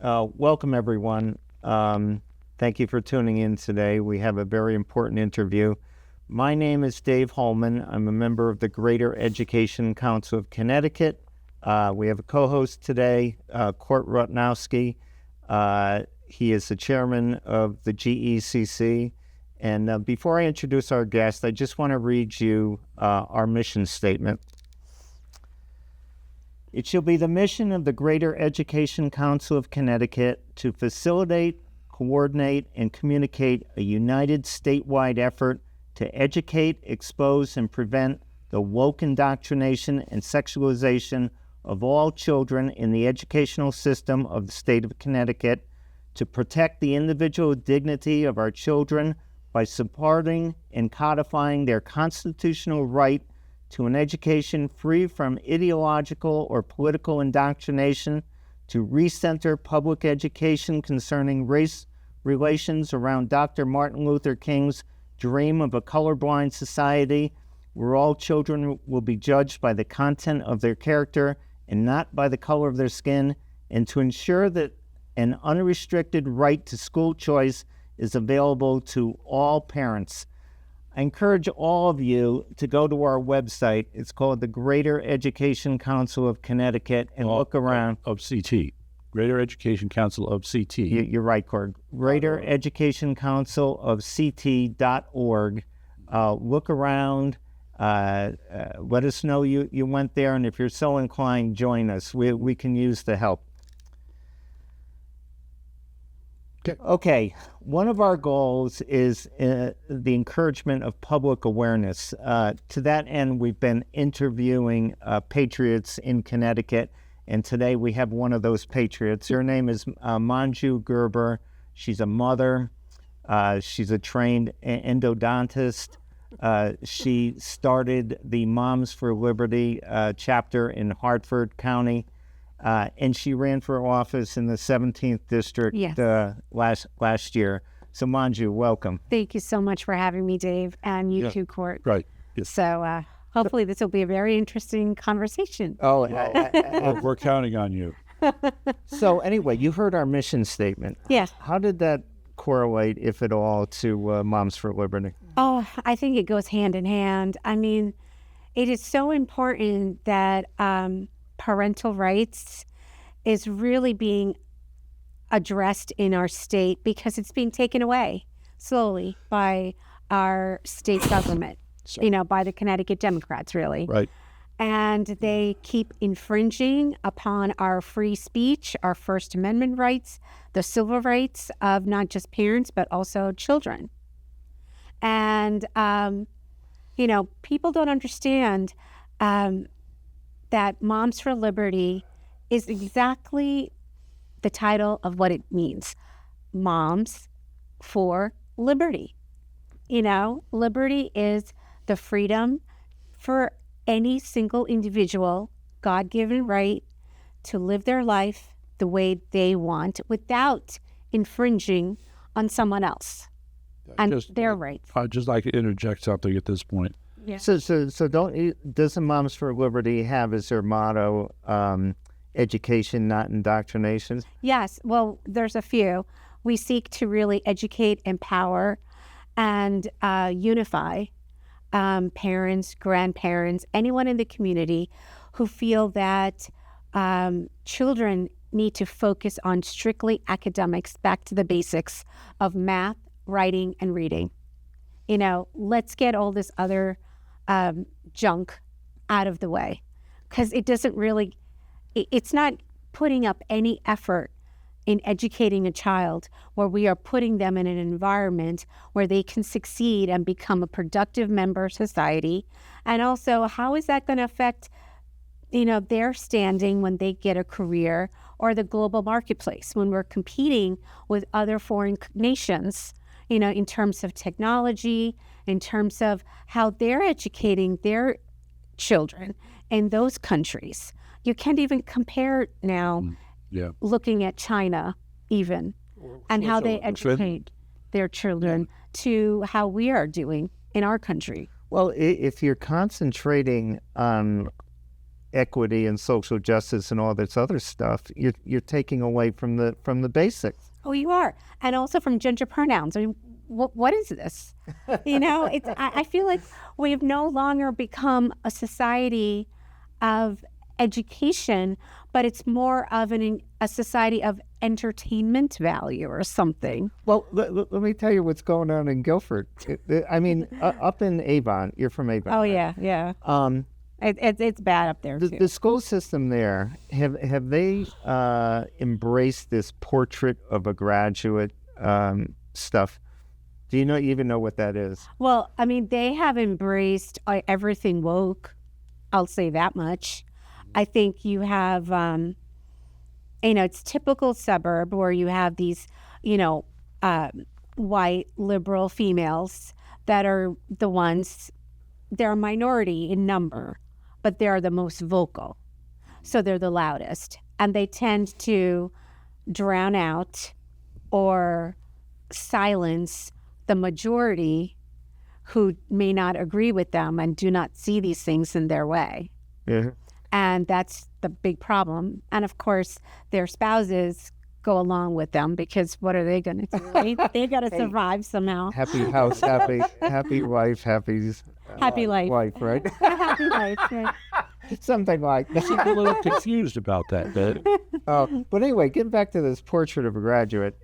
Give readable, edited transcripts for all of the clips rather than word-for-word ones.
Welcome, everyone. Thank you for tuning in today. We have a very important interview. My name is Dave Holman. I'm a member of the Greater Education Council of Connecticut. We have a co-host today, Court Rutnowski. He is the chairman of the GECC. And before I introduce our guest, I just want to read you our mission statement. It shall be the mission of the Greater Education Council of Connecticut to facilitate, coordinate, and communicate a united statewide effort to educate, expose, and prevent the woke indoctrination and sexualization of all children in the educational system of the state of Connecticut, to protect the individual dignity of our children by supporting and codifying their constitutional right to an education free from ideological or political indoctrination, to recenter public education concerning race relations around Dr. Martin Luther King's dream of a colorblind society where all children will be judged by the content of their character and not by the color of their skin, and to ensure that an unrestricted right to school choice is available to all parents. I encourage all of you to go to our website. It's called the Greater Education Council of Connecticut, and look around. Of CT. Greater Education Council of CT. You're right, Cord. Greater Education Council of CT.org. Look around. Let us know you went there, and if you're so inclined, join us. We can use the help. Okay, one of our goals is the encouragement of public awareness. To that end, we've been interviewing patriots in Connecticut, and today we have one of those patriots. Her name is Manju Gerber. She's a mother. She's a trained endodontist. She started the Moms for Liberty chapter in Hartford County. And she ran for office in the 17th district last year. So Manju, welcome. Thank you so much for having me, Dave, and you too, Court. Right. Yes. So hopefully this will be a very interesting conversation. We're counting on you. So anyway, you heard our mission statement. Yes. How did that correlate, if at all, to Moms for Liberty? Oh, I think it goes hand in hand. I mean, it is so important that parental rights is really being addressed in our state because it's being taken away slowly by our state government, by the Connecticut Democrats, really. Right. And they keep infringing upon our free speech, our First Amendment rights, the civil rights of not just parents, but also children. And, people don't understand that Moms for Liberty is exactly the title of what it means. Moms for Liberty. Liberty is the freedom for any single individual, God-given right to live their life the way they want without infringing on someone else and their rights. I'd just like to interject something at this point. Yeah. So doesn't Moms for Liberty have as their motto, education, not indoctrination? Yes. Well, there's a few. We seek to really educate, empower, and unify parents, grandparents, anyone in the community who feel that children need to focus on strictly academics, back to the basics of math, writing, and reading. Let's get all this other junk out of the way, because it doesn't really, it's not putting up any effort in educating a child where we are putting them in an environment where they can succeed and become a productive member of society. And also, how is that going to affect, their standing when they get a career, or the global marketplace when we're competing with other foreign nations, in terms of technology, in terms of how they're educating their children in those countries. You can't even compare now, looking at China even, and how they educate their children to how we are doing in our country. Well, if you're concentrating on equity and social justice and all this other stuff, you're taking away from the basics. Oh, you are. And also from gender pronouns. I mean, what is this? I feel like we've no longer become a society of education, but it's more of a society of entertainment value or something. Well, let me tell you what's going on in Guilford. Up in Avon, you're from Avon. Oh, right? yeah. It's bad up there, too. The school system there, have they embraced this portrait of a graduate stuff? Do you even know what that is? Well, I mean, they have embraced everything woke. I'll say that much. I think you have, it's typical suburb where you have these, white liberal females that are the ones, they're a minority in number, but they're the most vocal. So they're the loudest. And they tend to drown out or silence the majority who may not agree with them and do not see these things in their way. Yeah. And that's the big problem. And of course, their spouses go along with them because what are they going to do? Right? They got to survive somehow. Happy house, happy wife, happy life. Wife, right? Happy life. Right? Something like that. I'm a little confused about that. But anyway, getting back to this portrait of a graduate,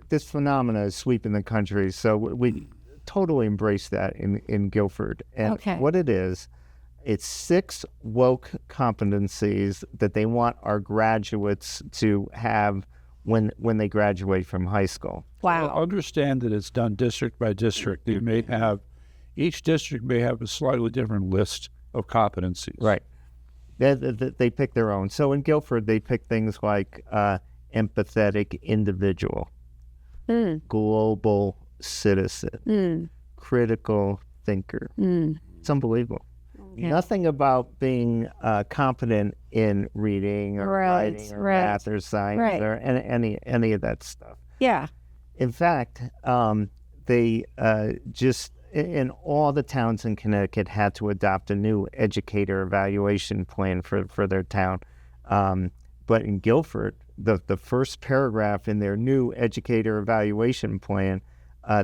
this phenomena is sweeping the country. So we totally embrace that in Guilford. And what it is, it's 6 woke competencies that they want our graduates to have when they graduate from high school. Wow. I understand that it's done district by district. Each district may have a slightly different list of competencies. Right. They pick their own. So in Guilford, they pick things like empathetic individual, global citizen, critical thinker. It's unbelievable. Okay. Nothing about being competent in reading or writing or math or science or any of that stuff. Yeah. In fact, they just in all the towns in Connecticut had to adopt a new educator evaluation plan for their town. But in Guilford, the first paragraph in their new educator evaluation plan,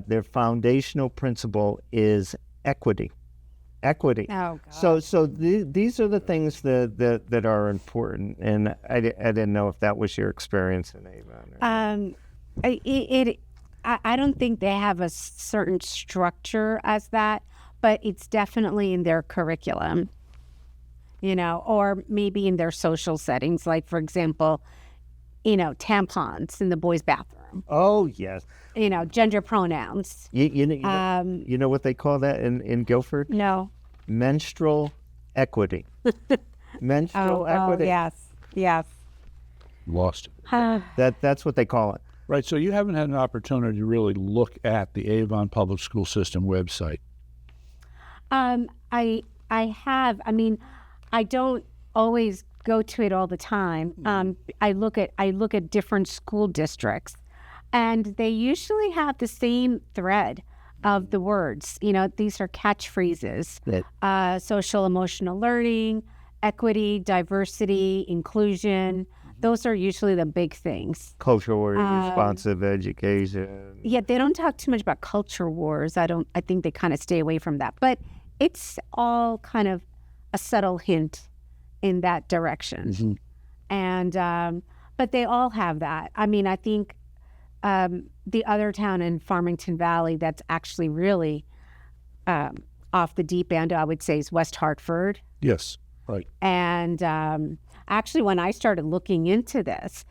their foundational principle is equity. Equity. Oh, God. So these are the things that are important, and I didn't know if that was your experience in Avon. I don't think they have a certain structure as that, but it's definitely in their curriculum, or maybe in their social settings, like, for example, tampons in the boys' bathroom. Oh, yes. Gender pronouns. You know what they call that in Guilford? No. Menstrual equity. Menstrual equity. Oh, yes. Lost it. That's what they call it. Right, so you haven't had an opportunity to really look at the Avon Public School System website. I have. I mean, I don't always go to it all the time. I look at different school districts, and they usually have the same thread of the words. These are catchphrases: social emotional learning, equity, diversity, inclusion. Those are usually the big things. Culturally responsive education. Yeah, they don't talk too much about culture wars. I think they kind of stay away from that. But it's all kind of a subtle hint in that direction. Mm-hmm. And but they all have that. I mean, I think the other town in Farmington Valley that's actually really off the deep end, I would say, is West Hartford. Yes, right. And actually, when I started looking into this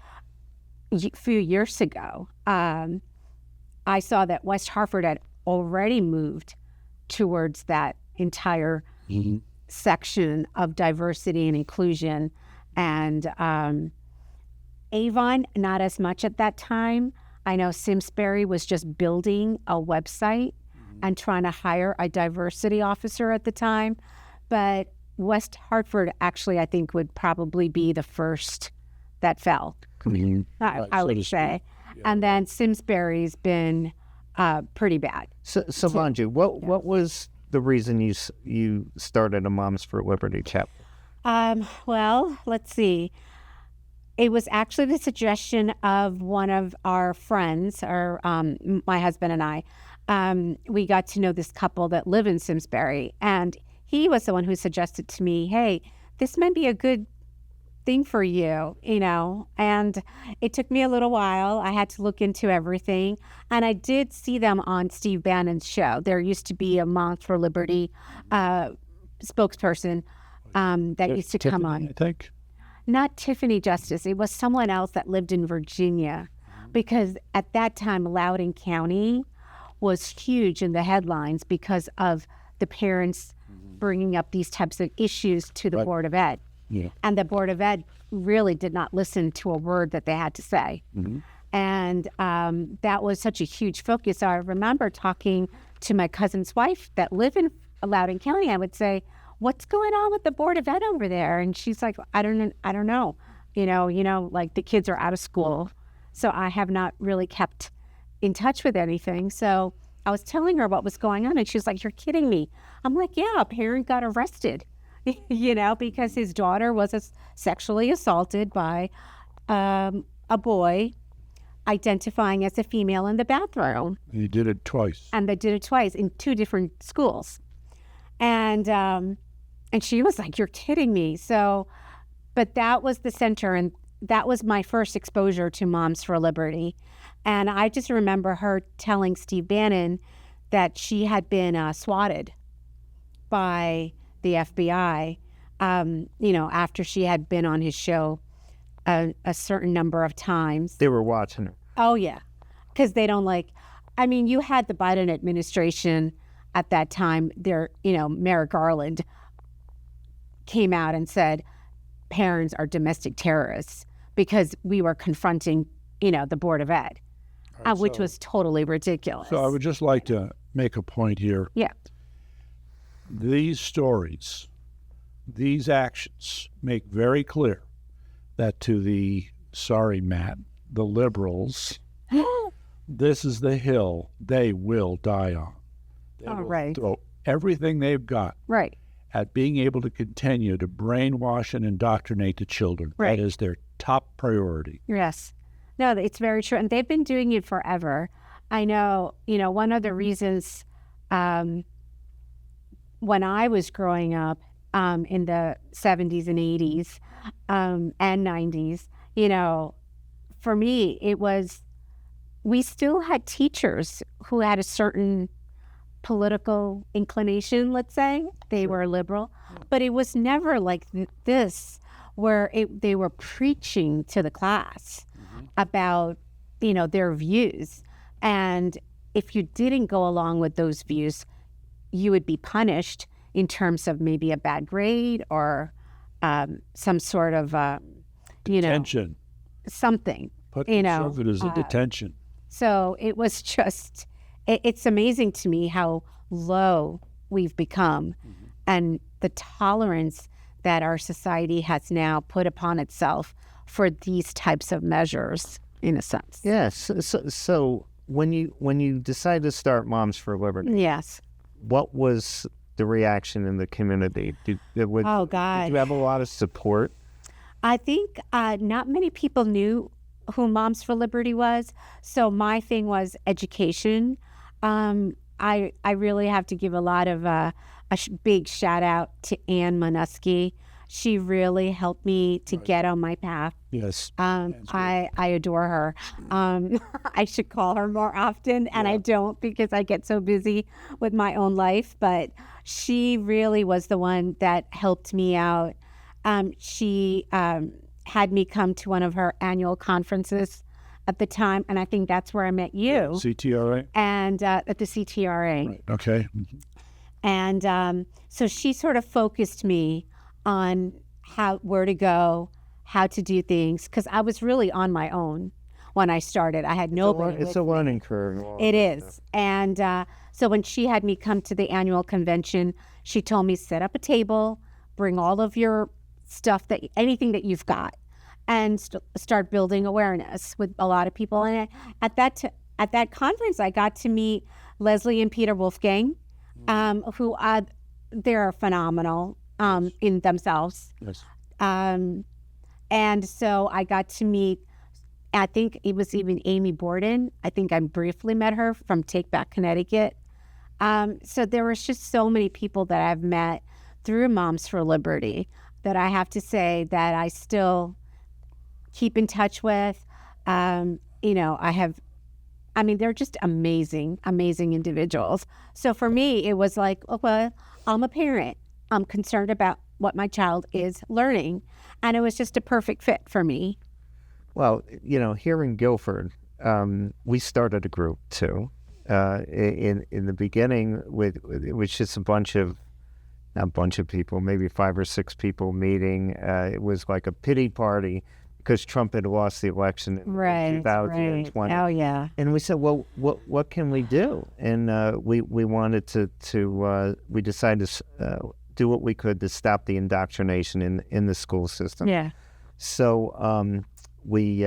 a few years ago, I saw that West Hartford had already moved towards that entire section of diversity and inclusion. And Avon, not as much at that time. I know Simsbury was just building a website and trying to hire a diversity officer at the time. But West Hartford actually, I think, would probably be the first that fell, I would say. Yeah. And then Simsbury's been pretty bad. So Manju, what was the reason you started a Moms for Liberty chapter? Well, let's see. It was actually the suggestion of one of our friends, or my husband and I. We got to know this couple that live in Simsbury, and he was the one who suggested to me, hey, this might be a good thing for you, you know. And it took me a little while. I had to look into everything. And I did see them on Steve Bannon's show. There used to be a Moms for Liberty spokesperson that used to come on. I think. Not Tiffany Justice. It was someone else that lived in Virginia, because at that time, Loudoun County was huge in the headlines because of the parents bringing up these types of issues to the Board of Ed. Yeah. And the Board of Ed really did not listen to a word that they had to say. And that was such a huge focus. I remember talking to my cousin's wife that lived in Loudoun County. I would say, what's going on with the Board of Ed over there? And she's like, I don't know. You know, like the kids are out of school. So I have not really kept in touch with anything. So I was telling her what was going on, and she's like, you're kidding me. I'm like, yeah, a parent got arrested, you know, because his daughter was sexually assaulted by a boy identifying as a female in the bathroom. He did it twice. And they did it twice in 2 different schools. And she was like, you're kidding me. So, but that was the center, and that was my first exposure to Moms for Liberty. And I just remember her telling Steve Bannon that she had been swatted by the FBI, you know, after she had been on his show a certain number of times. They were watching her. Oh, yeah, because they don't like, I mean, you had the Biden administration at that time, there, you know, Merrick Garland came out and said parents are domestic terrorists because we were confronting, you know, the Board of Ed, which was totally ridiculous. So I would just like to make a point here. Yeah. These stories, these actions make very clear that to the, sorry, Matt, the liberals, this is the hill they will die on. They will right. throw everything they've got Right. at being able to continue to brainwash and indoctrinate the children. Right. That is their top priority. Yes. No, it's very true. And they've been doing it forever. I know, you know, one of the reasons when I was growing up in the 70s and 80s and 90s, you know, for me, it was, we still had teachers who had a certain political inclination, let's say. They were liberal, but it was never like this, where they were preaching to the class about, you know, their views. And if you didn't go along with those views, you would be punished in terms of maybe a bad grade or some sort of, you know, Detention. something. Put you know, conservatives in detention. So it was just, it's amazing to me how low we've become and the tolerance that our society has now put upon itself for these types of measures, in a sense. Yes. So when you decided to start Moms for Liberty, Yes. what was the reaction in the community? Oh, God. Did you have a lot of support? I think not many people knew who Moms for Liberty was. So my thing was education. I really have to give a lot of big shout out to Ann Monusky. She really helped me to get on my path. Yes. I adore her. I should call her more often, and I don't because I get so busy with my own life. But she really was the one that helped me out. She had me come to one of her annual conferences at the time, and I think that's where I met you. CTRA? And at the CTRA. Right. Okay. And so she sort of focused me on where to go, how to do things, because I was really on my own when I started. I had nobody. It's a learning curve. It is. And so when she had me come to the annual convention, she told me, set up a table, bring all of your stuff, anything that you've got, and start building awareness with a lot of people. And at that conference, I got to meet Leslie and Peter Wolfgang, who they're phenomenal. in themselves. Yes. And so I got to meet, I think it was even Amy Borden. I think I briefly met her from Take Back Connecticut. So there was just so many people that I've met through Moms for Liberty that I have to say that I still keep in touch with. They're just amazing, amazing individuals. So for me, it was like, oh, well, I'm a parent. I'm concerned about what my child is learning. And it was just a perfect fit for me. Well, here in Guilford, we started a group too. In the beginning, it was just not a bunch of people, maybe 5 or 6 people meeting. It was like a pity party because Trump had lost the election in 2020. Right. Oh yeah. And we said, well, what can we do? And we wanted to we decided to do what we could to stop the indoctrination in the school system. Yeah. So we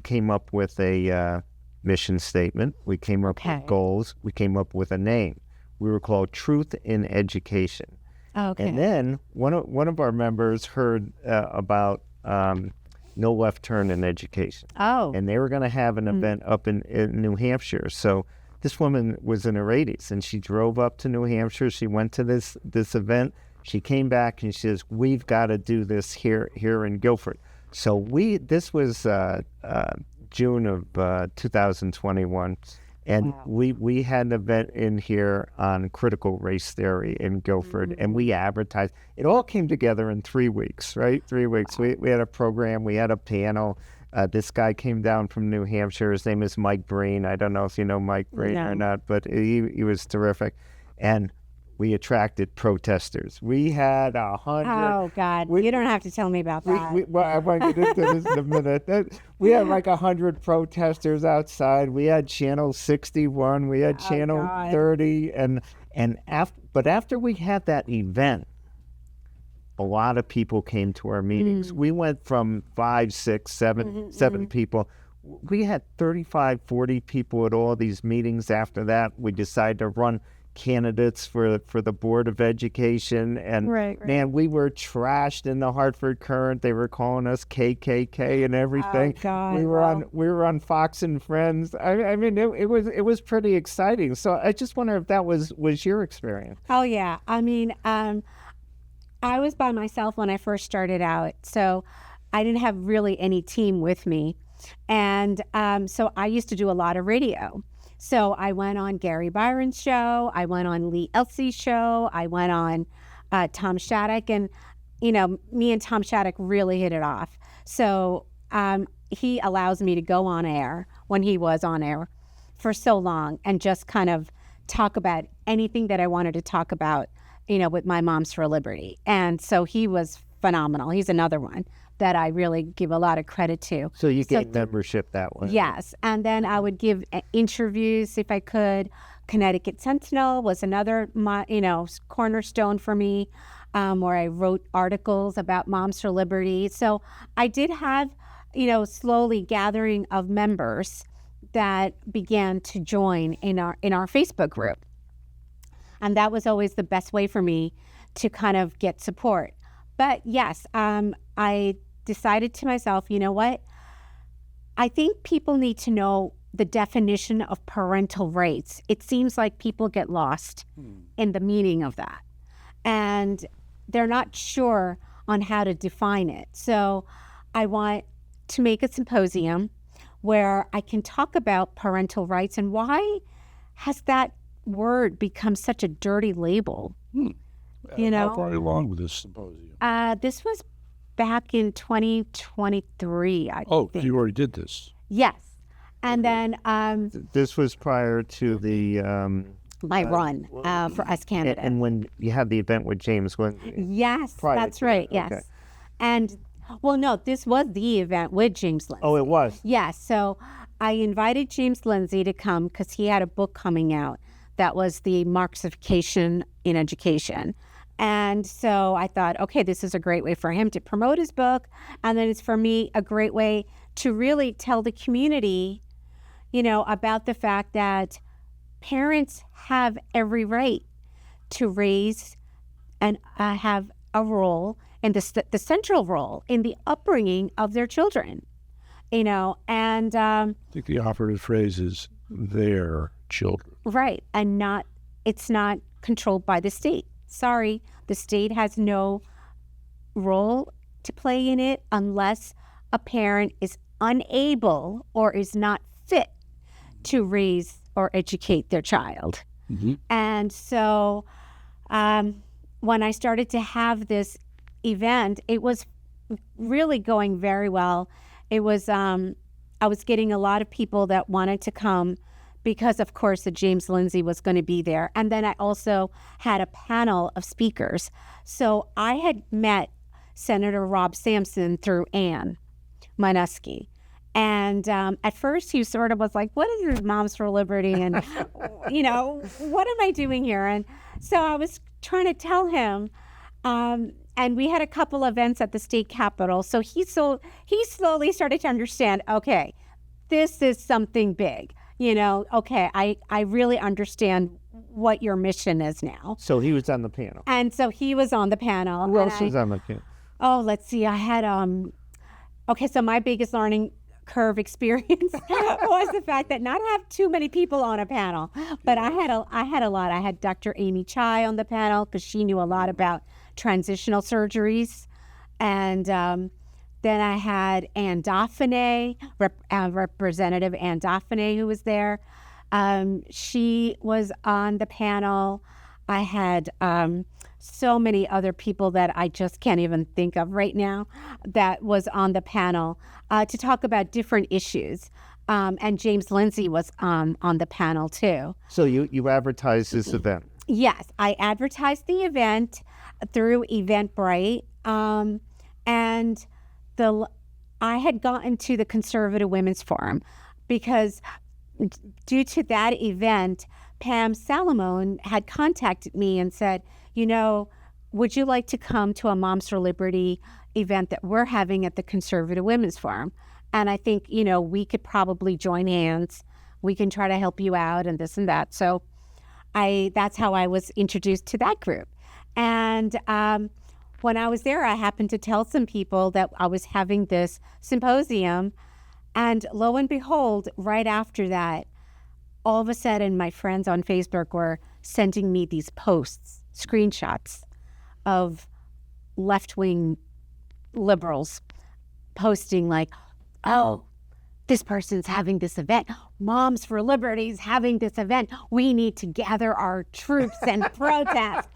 came up with a mission statement. We came up with goals. We came up with a name. We were called Truth in Education. Okay. And then one of our members heard about No Left Turn in Education. Oh. And they were going to have an event up in New Hampshire. So this woman was in her 80s, and she drove up to New Hampshire. She went to this event. She came back, and she says, we've got to do this here in Guilford. So this was June of 2021. And wow. we had an event in here on critical race theory in Guilford, and we advertised. It all came together in 3 weeks, right? 3 weeks. Wow. We had a program. We had a panel. This guy came down from New Hampshire. His name is Mike Breen. I don't know if you know Mike Breen or not, but he was terrific. And we attracted protesters. We had 100. Oh, God. You don't have to tell me about that. Well, I want to get into this in a minute. We had like 100 protesters outside. We had Channel 61. We had Channel 30. But after we had that event, a lot of people came to our meetings. We went from 5, 6, 7 people. We had 35, 40 people at all these meetings. After that, we decided to run candidates for the Board of Education, and man, we were trashed in the Hartford Courant. They were calling us KKK and everything. Oh, God. We were on Fox and Friends. I mean, it was pretty exciting. So I just wonder if that was your experience. Oh yeah, I mean, I was by myself when I first started out, so I didn't have really any team with me, and so I used to do a lot of radio. So I went on Gary Byron's show, I went on Lee Elsie's show, I went on Tom Shattuck, and me and Tom Shattuck really hit it off. So he allows me to go on air when he was on air for so long and just kind of talk about anything that I wanted to talk about, with my Moms for Liberty. And so he was phenomenal. He's another one that I really give a lot of credit to. So you get membership that way. Yes. And then I would give interviews if I could. Connecticut Sentinel was another, cornerstone for me, where I wrote articles about Moms for Liberty. So I did have, slowly gathering of members that began to join in our Facebook group. And that was always the best way for me to kind of get support. But yes, I decided to myself, you know what? I think people need to know the definition of parental rights. It seems like people get lost in the meaning of that. And they're not sure on how to define it. So I want to make a symposium where I can talk about parental rights and why has that word become such a dirty label? How far along with this symposium? This was back in 2023, I think. Oh, you already did this? Yes. And then this was prior to the my run for Us Canada. And when you had the event with James Lindsay. Yes, that's right. That. Yes. Okay. And no, this was the event with James Lindsay. Oh, it was? Yes. So I invited James Lindsay to come because he had a book coming out that was the Marxification in Education. And so I thought, okay, this is a great way for him to promote his book. And then it's for me a great way to really tell the community, about the fact that parents have every right to raise and have a role in the central role in the upbringing of their children, and I think the operative phrase is their children. right, and it's not controlled by the state. Sorry, the state has no role to play in it unless a parent is unable or is not fit to raise or educate their child. Mm-hmm. And so when I started to have this event, it was really going very well. It was, I was getting a lot of people that wanted to come because, of course, the James Lindsay was going to be there. And then I also had a panel of speakers. So I had met Senator Rob Sampson through Ann Minuski. And at first he sort of was like, what is this Moms for Liberty? And, what am I doing here? And so I was trying to tell him, and we had a couple events at the state capitol. So he slowly started to understand, okay, this is something big. Okay, I really understand what your mission is now. So he was on the panel. And so he was on the panel. Who else was on the panel? Oh, let's see. I had, so my biggest learning curve experience was the fact that not have too many people on a panel, but I had a lot. I had Dr. Amy Chai on the panel because she knew a lot about transitional surgeries. And then I had Ann Dauphiné, Representative Ann Dauphiné, who was there. She was on the panel. I had so many other people that I just can't even think of right now that was on the panel to talk about different issues. And James Lindsay was on the panel too. So you advertised this event? Yes, I advertised the event through Eventbrite. And I had gotten to the Conservative Women's Forum because due to that event, Pam Salamone had contacted me and said, would you like to come to a Moms for Liberty event that we're having at the Conservative Women's Forum? And I think, we could probably join hands. We can try to help you out and this and that. So that's how I was introduced to that group. And when I was there, I happened to tell some people that I was having this symposium. And lo and behold, right after that, all of a sudden, my friends on Facebook were sending me these posts, screenshots of left-wing liberals posting like, oh, this person's having this event. Moms for Liberty is having this event. We need to gather our troops and protest.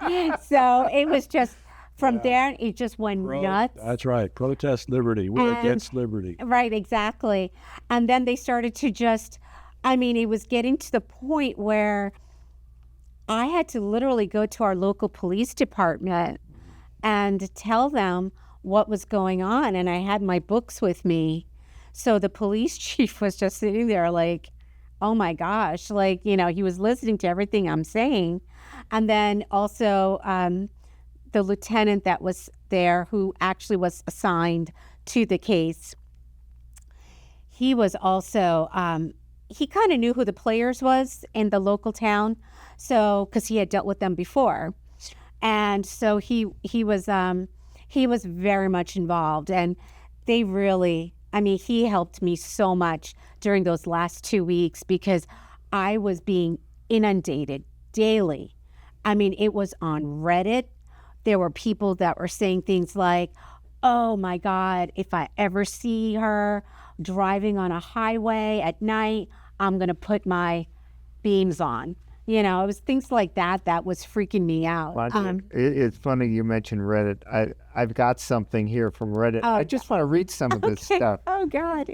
So it was just, from there, it just went nuts. That's right. Protest liberty. We're against liberty. Right, exactly. And then they started to just, it was getting to the point where I had to literally go to our local police department and tell them what was going on. And I had my books with me. So the police chief was just sitting there like, oh my gosh, he was listening to everything I'm saying. And then also the lieutenant that was there, who actually was assigned to the case, he was also, he kind of knew who the players was in the local town. So, because he had dealt with them before. And so he was very much involved, and they really, he helped me so much during those last 2 weeks because I was being inundated daily. It was on Reddit. There were people that were saying things like, oh my God, if I ever see her driving on a highway at night, I'm going to put my beams on. It was things like that was freaking me out. It's funny you mentioned Reddit. I've got something here from Reddit. I just want to read some of this stuff. Oh, God.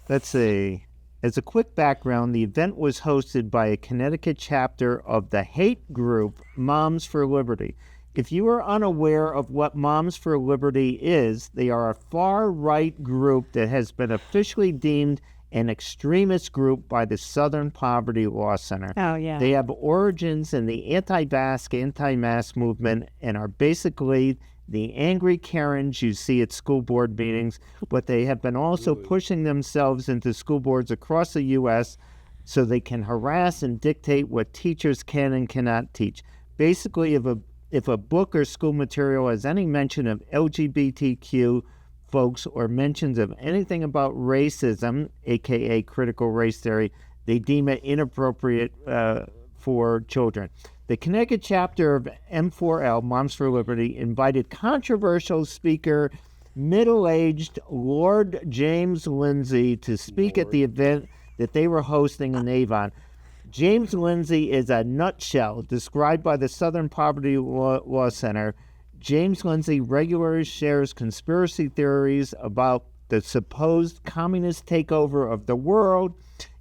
Let's see. As a quick background, the event was hosted by a Connecticut chapter of the hate group Moms for Liberty. If you are unaware of what Moms for Liberty is, they are a far-right group that has been officially deemed an extremist group by the Southern Poverty Law Center. Oh, yeah. They have origins in the anti-Basque, anti-mask movement and are basically the angry Karens you see at school board meetings, but they have been also pushing themselves into school boards across the U.S. so they can harass and dictate what teachers can and cannot teach. basically, if a book or school material has any mention of LGBTQ folks or mentions of anything about racism, aka critical race theory, they deem it inappropriate for children. The Connecticut chapter of M4L, Moms for Liberty, invited controversial speaker, middle-aged Lord James Lindsay, to speak at the event that they were hosting in Avon. James Lindsay is a nutshell described by the Southern Poverty Law Center. James Lindsay regularly shares conspiracy theories about the supposed communist takeover of the world,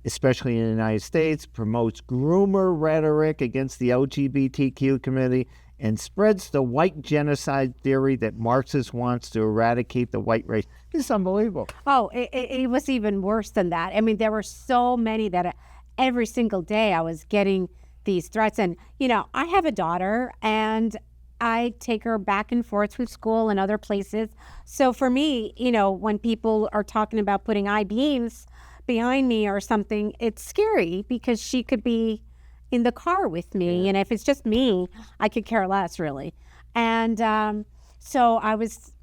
especially in the United States, promotes groomer rhetoric against the LGBTQ community, and spreads the white genocide theory that Marxist wants to eradicate the white race. It's unbelievable. Oh, it was even worse than that. I mean, there were so many that every single day I was getting these threats. And, I have a daughter, and I take her back and forth through school and other places. So for me, when people are talking about putting I-beams behind me or something, it's scary because she could be in the car with me. And if it's just me, I could care less, really. And so I was,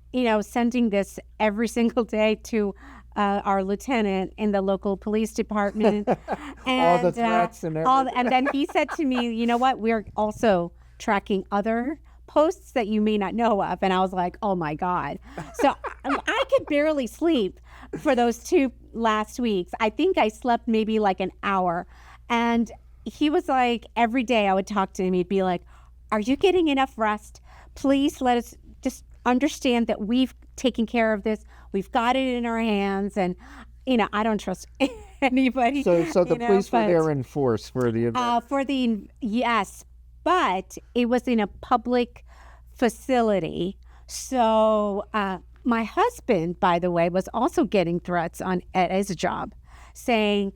sending this every single day to our lieutenant in the local police department. And, all the threats and everything. and then he said to me, you know what, we're also tracking other posts that you may not know of. And I was like, oh my God. So I could barely sleep for those 2 last weeks. I think I slept maybe like an hour. And he was like, every day I would talk to him, he'd be like, are you getting enough rest? Please let us just understand that we've taken care of this. We've got it in our hands. And, I don't trust anybody. So the police were there in force for the event? Yes, but it was in a public facility. So my husband, by the way, was also getting threats at his job saying,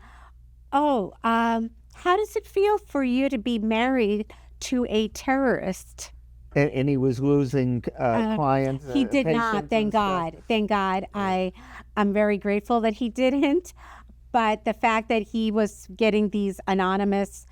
how does it feel for you to be married to a terrorist? And he was losing clients. He did not, thank God. Thank God. I'm very grateful that he didn't. But the fact that he was getting these anonymous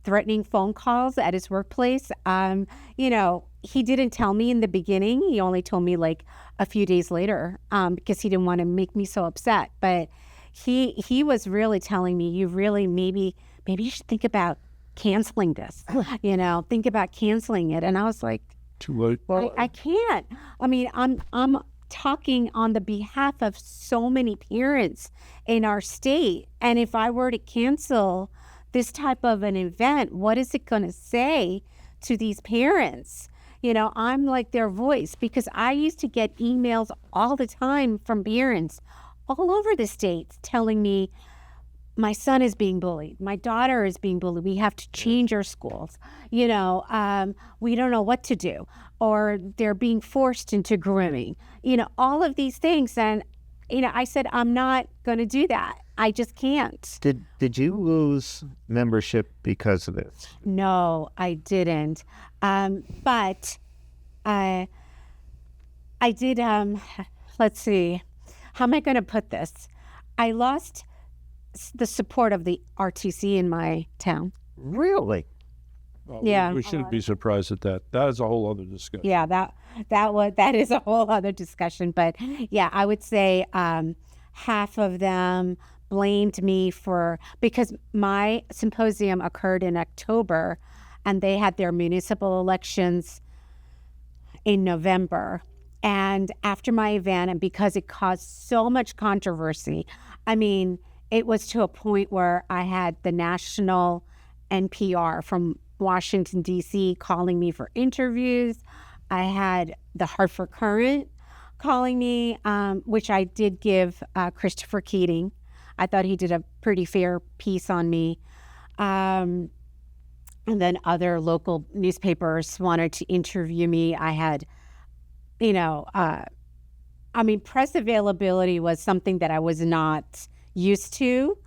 threatening phone calls at his workplace, he didn't tell me in the beginning. He only told me like a few days later because he didn't want to make me so upset. But he was really telling me, you really maybe you should think about canceling this, think about canceling it. And I was like, too late. Well, I can't. I mean, I'm talking on the behalf of so many parents in our state. And if I were to cancel this type of an event, what is it going to say to these parents? I'm like their voice, because I used to get emails all the time from parents all over the state telling me, my son is being bullied. My daughter is being bullied. We have to change our schools. We don't know what to do. Or they're being forced into grooming. All of these things. And, I said, I'm not going to do that. I just can't. Did you lose membership because of this? No, I didn't. But I did, let's see. How am I going to put this? I lost the support of the RTC in my town. Really? Well, Yeah. we shouldn't be surprised at that. That is a whole other discussion. Yeah, that is a whole other discussion. But yeah, I would say half of them blamed me because my symposium occurred in October and they had their municipal elections in November. And after my event, and because it caused so much controversy, I mean, it was to a point where I had the national NPR from Washington, D.C. calling me for interviews. I had the Hartford Courant calling me, which I did give Christopher Keating. I thought he did a pretty fair piece on me. And then other local newspapers wanted to interview me. I had, press availability was something that I was not used to.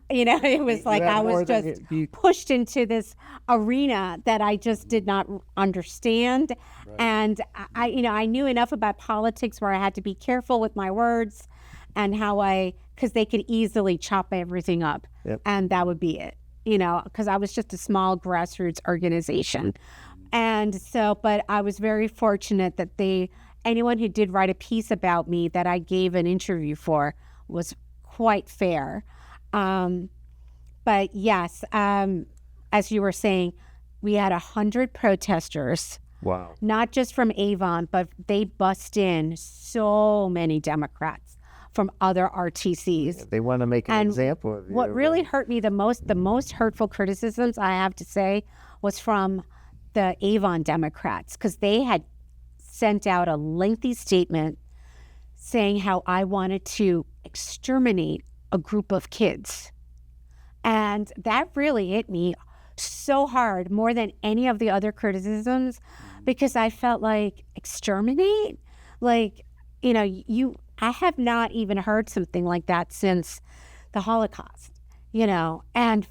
It was like I was just pushed into this arena that I just did not understand. Right. And I knew enough about politics where I had to be careful with my words and because they could easily chop everything up. Yep. And that would be it, because I was just a small grassroots organization. And so, but I was very fortunate that anyone who did write a piece about me that I gave an interview for was quite fair. But yes, as you were saying, we had 100 protesters, Wow. not just from Avon, but they bussed in so many Democrats from other RTCs. They want to make an And example of you. What really hurt me the most hurtful criticisms, I have to say, was from the Avon Democrats, because they had sent out a lengthy statement saying how I wanted to exterminate a group of kids. And that really hit me so hard, more than any of the other criticisms, because I felt like, exterminate? Like, I have not even heard something like that since the Holocaust, and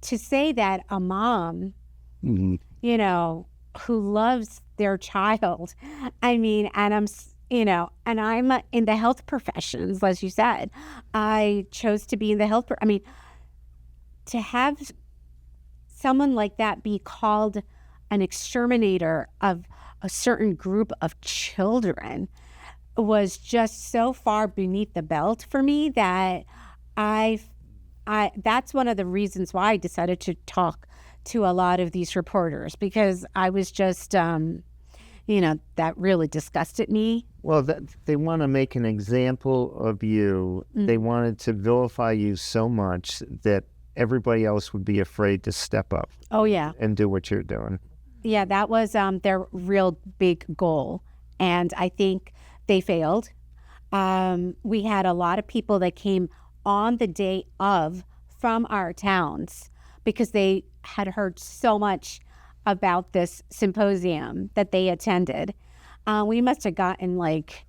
to say that a mom, Mm-hmm. who loves their child, and I'm, and I'm in the health professions, as you said, I chose to be in the health, to have someone like that be called an exterminator of a certain group of children was just so far beneath the belt for me that that's one of the reasons why I decided to talk to a lot of these reporters, because I was just, that really disgusted me. Well, they want to make an example of you. They wanted to vilify you so much that everybody else would be afraid to step up. Oh, yeah. And do what you're doing. Yeah, that was their real big goal. And I think they failed. We had a lot of people that came on the day of from our towns because they had heard so much about this symposium that they attended. We must have gotten like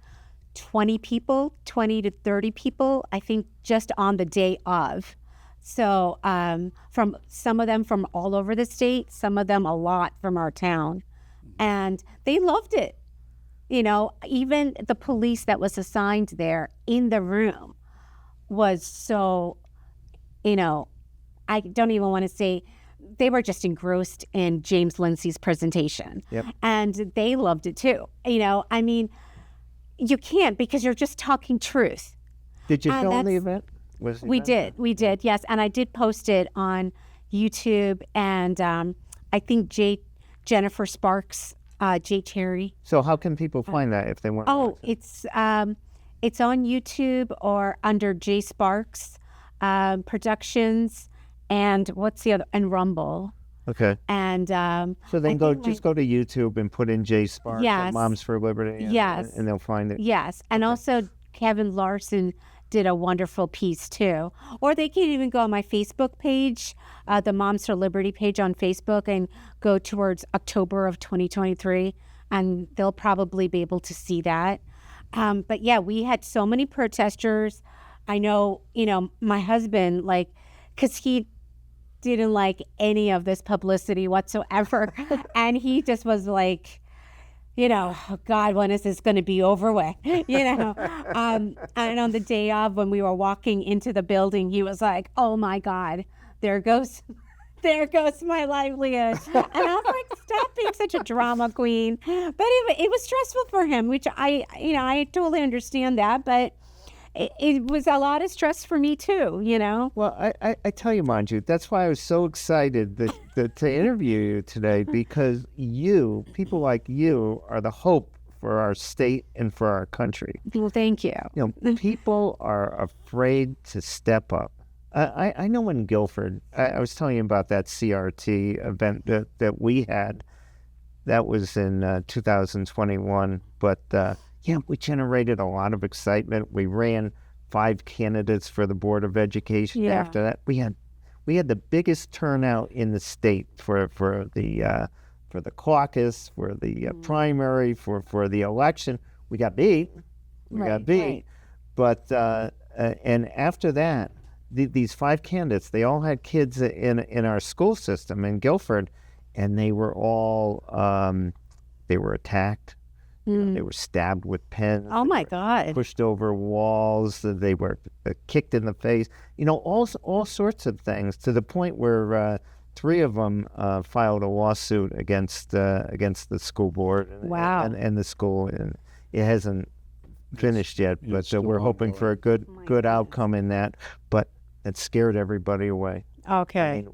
20 to 30 people, I think, just on the day of. So from some of them from all over the state, some of them a lot from our town. And they loved it. Even the police that was assigned there in the room was so, I don't even want to say, they were just engrossed in James Lindsay's presentation. Yep. And they loved it too. You can't, because you're just talking truth. Did you And film the that's- event? We did, yes. And I did post it on YouTube, and I think Jennifer Sparks, Jay Cherry. So how can people find that if they want to Oh, watch it? it's on YouTube or under Jay Sparks Productions, and what's the other, and Rumble. Okay. And So then I go think go to YouTube and put in Jay Sparks Yes. and Moms for Liberty. Yes. And they'll find it. yes, and also Kevin Larson did a wonderful piece too. Or they can even go on my Facebook page, the Moms for Liberty page on Facebook, and go towards October of 2023, and they'll probably be able to see that. But yeah, we had so many protesters. I know, my husband, because he didn't like any of this publicity whatsoever. And he just was like, oh God, when is this going to be over with? And on the day of, when we were walking into the building, he was like, oh my God, there goes my livelihood. And I was like, stop being such a drama queen. But it was stressful for him, which I totally understand that. But it was a lot of stress for me too, Well, I tell you, Manju, that's why I was so excited to interview you today, because people like you, are the hope for our state and for our country. Well, thank you. People are afraid to step up. I know in Guilford, I was telling you about that CRT event that we had. That was in 2021, but we generated a lot of excitement. We ran 5 candidates for the Board of Education. Yeah. After that, we had the biggest turnout in the state for the caucus, for the primary, for the election. We got beat. Right. But and after that, these 5 candidates, they all had kids in our school system in Guilford, and they were all they were attacked. They were stabbed with pens. Oh my God. Pushed over walls. They were kicked in the face. All sorts of things, to the point where 3 of them filed a lawsuit against the school board Wow. and the school, and it hasn't finished yet. It's But still we're hoping for a good Oh my good goodness. outcome in that. But it scared everybody away. Okay. I mean,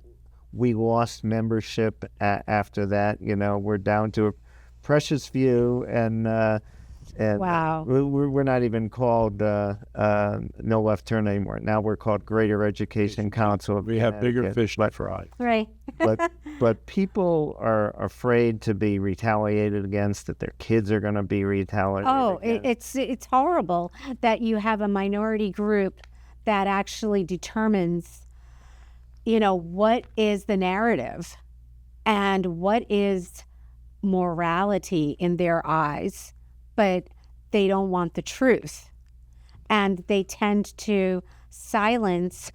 we lost membership after that. We're down to a precious few, and Wow. we're not even called No Left Turn anymore. Now we're called Greater Education Council of We have bigger Connecticut. fish to fry. Right. But people are afraid to be retaliated against, that their kids are going to be retaliated Oh, against. it's horrible that you have a minority group that actually determines, what is the narrative and what is morality in their eyes, but they don't want the truth. And they tend to silence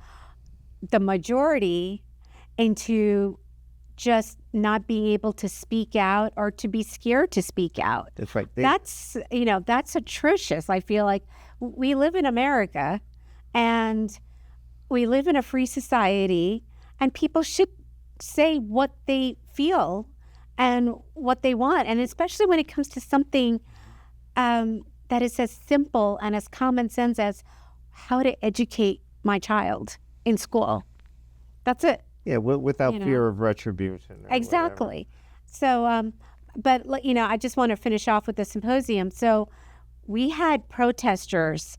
the majority into just not being able to speak out or to be scared to speak out. That's right. That's atrocious. I feel like we live in America and we live in a free society, and people should say what they feel and what they want. And especially when it comes to something that is as simple and as common sense as how to educate my child in school. That's it. Yeah, without You know. fear of retribution. or Exactly. So, but I just want to finish off with the symposium. So, we had protesters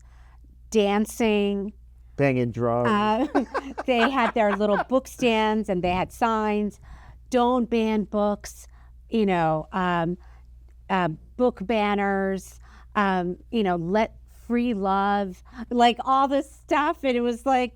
dancing. whatever. Banging drums. They had their little book stands and they had signs: "Don't ban books." Book banners. Let free love. Like all this stuff, and it was like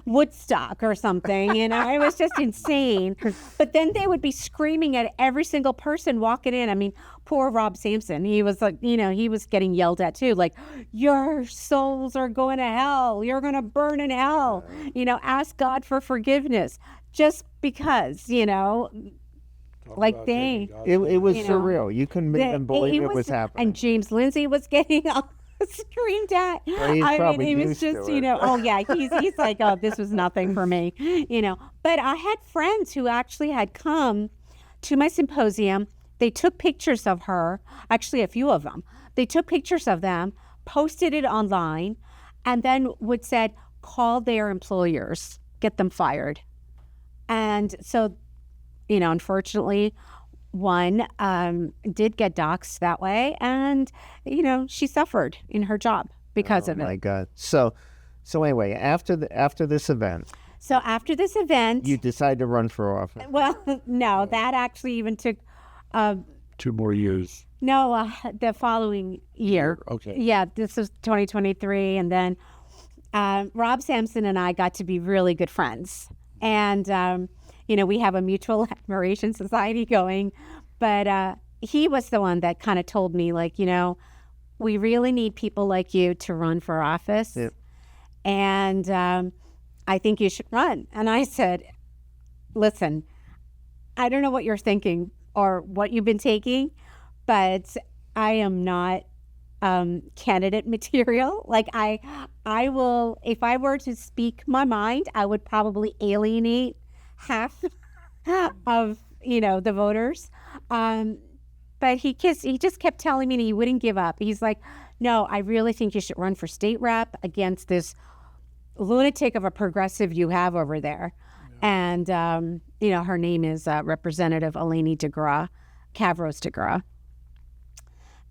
Woodstock or something, it was just insane. But then they would be screaming at every single person walking in. I mean, poor Rob Sampson, he was like, he was getting yelled at too, like, your souls are going to hell, you're going to burn in hell, ask God for forgiveness, just because, like About they- taking God's It was you know, surreal. You couldn't even believe it was happening. And James Lindsay was getting all screamed at. Well, he's probably it was used just, to it. oh yeah, he's like, oh, this was nothing for me, But I had friends who actually had come to my symposium. They took pictures of her, actually a few of them. They took pictures of them, posted it online, and then would said, call their employers, get them fired. And so, unfortunately, one did get doxxed that way, and she suffered in her job because of Oh my it. God. So anyway, after this event, So after this event, you decide to run for office. well, no, that actually even took 2 more years. the following year. Okay. Yeah, this was 2023, and then Rob Sampson and I got to be really good friends, and we have a mutual admiration society going, but he was the one that kind of told me, like, we really need people like you to run for office, Yep. and I think you should run. And I said, listen, I don't know what you're thinking or what you've been taking, but I am not candidate material. Like I will, if I were to speak my mind, I would probably alienate half of the voters. But he just kept telling me he wouldn't give up. He's like, no, I really think you should run for state rep against this lunatic of a progressive you have over there. And her name is Representative Eleni Kavros DeGraw.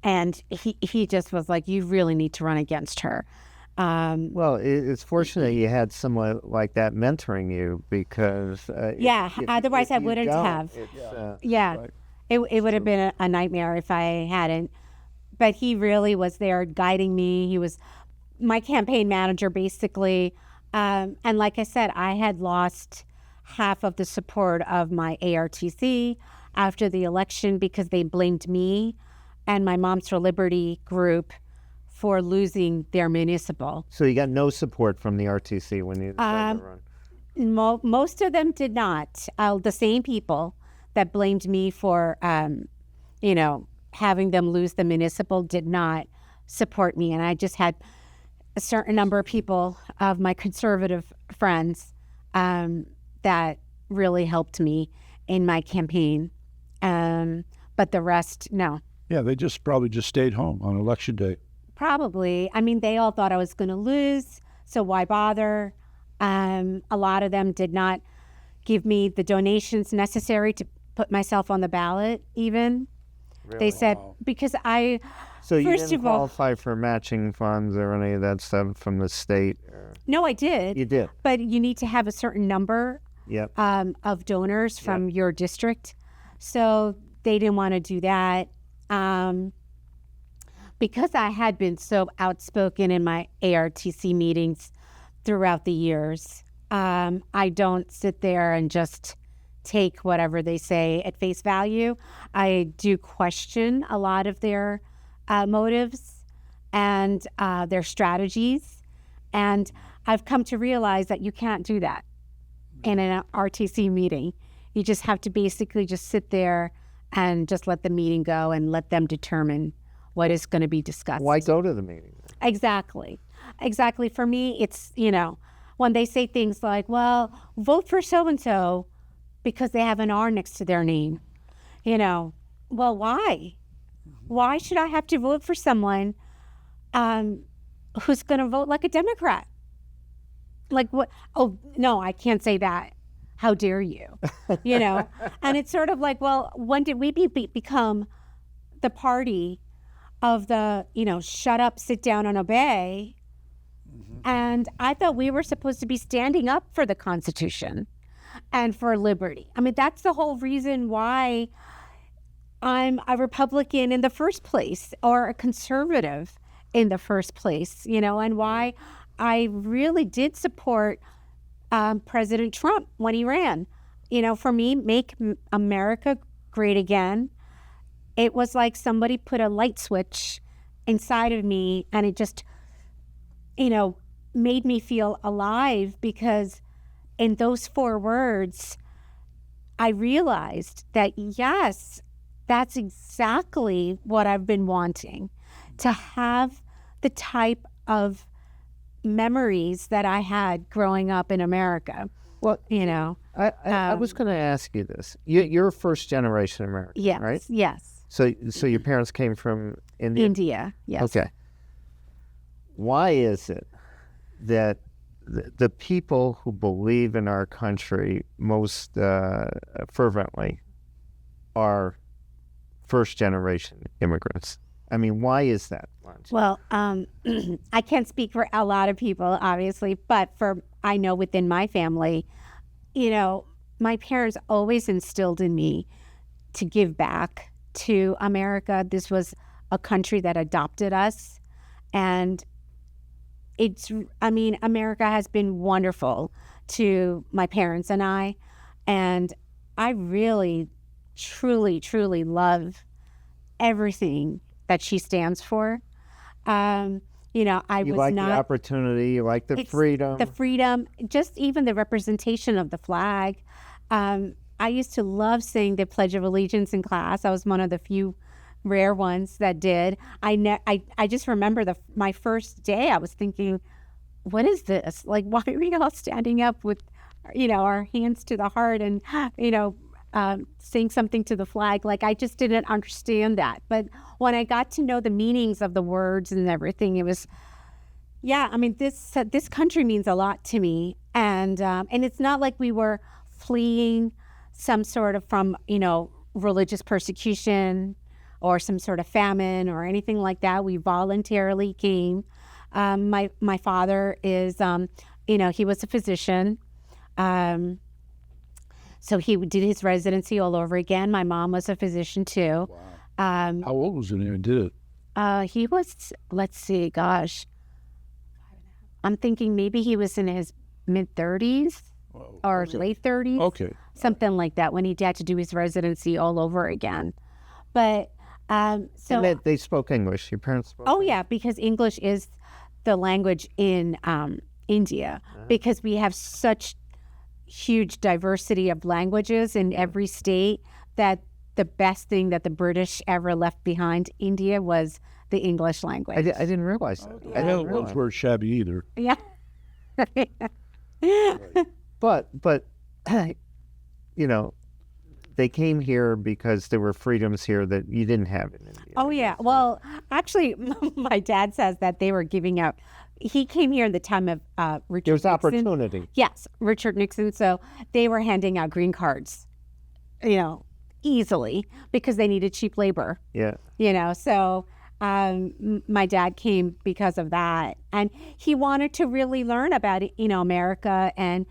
And he just was like, you really need to run against her. Well, it's fortunate you had someone like that mentoring you, because Otherwise I you wouldn't don't, have. it's, Yeah, Right. it would have been a nightmare if I hadn't. But he really was there guiding me. He was my campaign manager, basically. And like I said, I had lost half of the support of my ARTC after the election because they blamed me and my Moms for Liberty group for losing their municipal. So you got no support from the RTC when you decided to run. Most of them did not. The same people that blamed me for, having them lose the municipal did not support me. And I just had a certain number of people of my conservative friends that really helped me in my campaign. But the rest, no. Yeah, they probably just stayed home on election day. Probably. I mean, they all thought I was going to lose, so why bother? A lot of them did not give me the donations necessary to put myself on the ballot even. Really? They said, because So you first didn't of all, qualify for matching funds or any of that stuff from the state? no, I did. You did? But you need to have a certain number Yep. of donors from your district. So they didn't want to do that. Because I had been so outspoken in my ARTC meetings throughout the years, I don't sit there and just take whatever they say at face value. I do question a lot of their motives and their strategies. And I've come to realize that you can't do that in an RTC meeting. You just have to basically just sit there and just let the meeting go and let them determine what is going to be discussed. Why go to the meeting? Exactly. For me, it's, when they say things like, well, vote for so-and-so because they have an R next to their name, well, why? Why should I have to vote for someone who's going to vote like a Democrat? Like what? Oh, no, I can't say that. How dare you? And it's sort of like, well, when did we become the party of the, shut up, sit down, and obey? And I thought we were supposed to be standing up for the Constitution and for liberty. I mean, that's the whole reason why I'm a Republican in the first place, or a conservative in the first place, and why I really did support President Trump when he ran. For me, make America great again. It was like somebody put a light switch inside of me, and it just, made me feel alive, because in those 4 words, I realized that, yes, that's exactly what I've been wanting, to have the type of memories that I had growing up in America. Well, I was going to ask you this. You're first generation American, yes, right? Yes. So your parents came from India? India, yes. Okay. Why is it that the people who believe in our country most fervently are first generation immigrants? I mean, why is that, Manju? Well, I can't speak for a lot of people, obviously, but I know within my family, my parents always instilled in me to give back to America. This was a country that adopted us. And America has been wonderful to my parents and I. And I really, truly, truly love everything that she stands for. I You was like not the opportunity, you like the freedom. The freedom, just even the representation of the flag. I used to love saying the Pledge of Allegiance in class. I was one of the few rare ones that did. I just remember my first day, I was thinking, what is this? Like, why are we all standing up with, our hands to the heart and, saying something to the flag? Like, I just didn't understand that. But when I got to know the meanings of the words and everything, it was, this country means a lot to me. And it's not like we were fleeing some sort of from, religious persecution or some sort of famine or anything like that. We voluntarily came. My father is, he was a physician. So he did his residency all over again. My mom was a physician too. Wow. How old was he when he did it? He was, let's see, gosh. I'm thinking maybe he was in his mid-30s or late 30s. Okay. Something like that, when he had to do his residency all over again. But so... And they spoke English. Your parents spoke English? Yeah, because English is the language in India, because we have such huge diversity of languages in every state, that the best thing that the British ever left behind India was the English language. I didn't realize that. I didn't know those weren't shabby either. Yeah. But you know, they came here because there were freedoms here that you didn't have in India. Oh, yeah. Well, actually, my dad says that they were giving out. He came here in the time of Richard There was Nixon. opportunity. Yes, Richard Nixon. So they were handing out green cards, easily because they needed cheap labor. Yeah. So my dad came because of that, and he wanted to really learn about America, and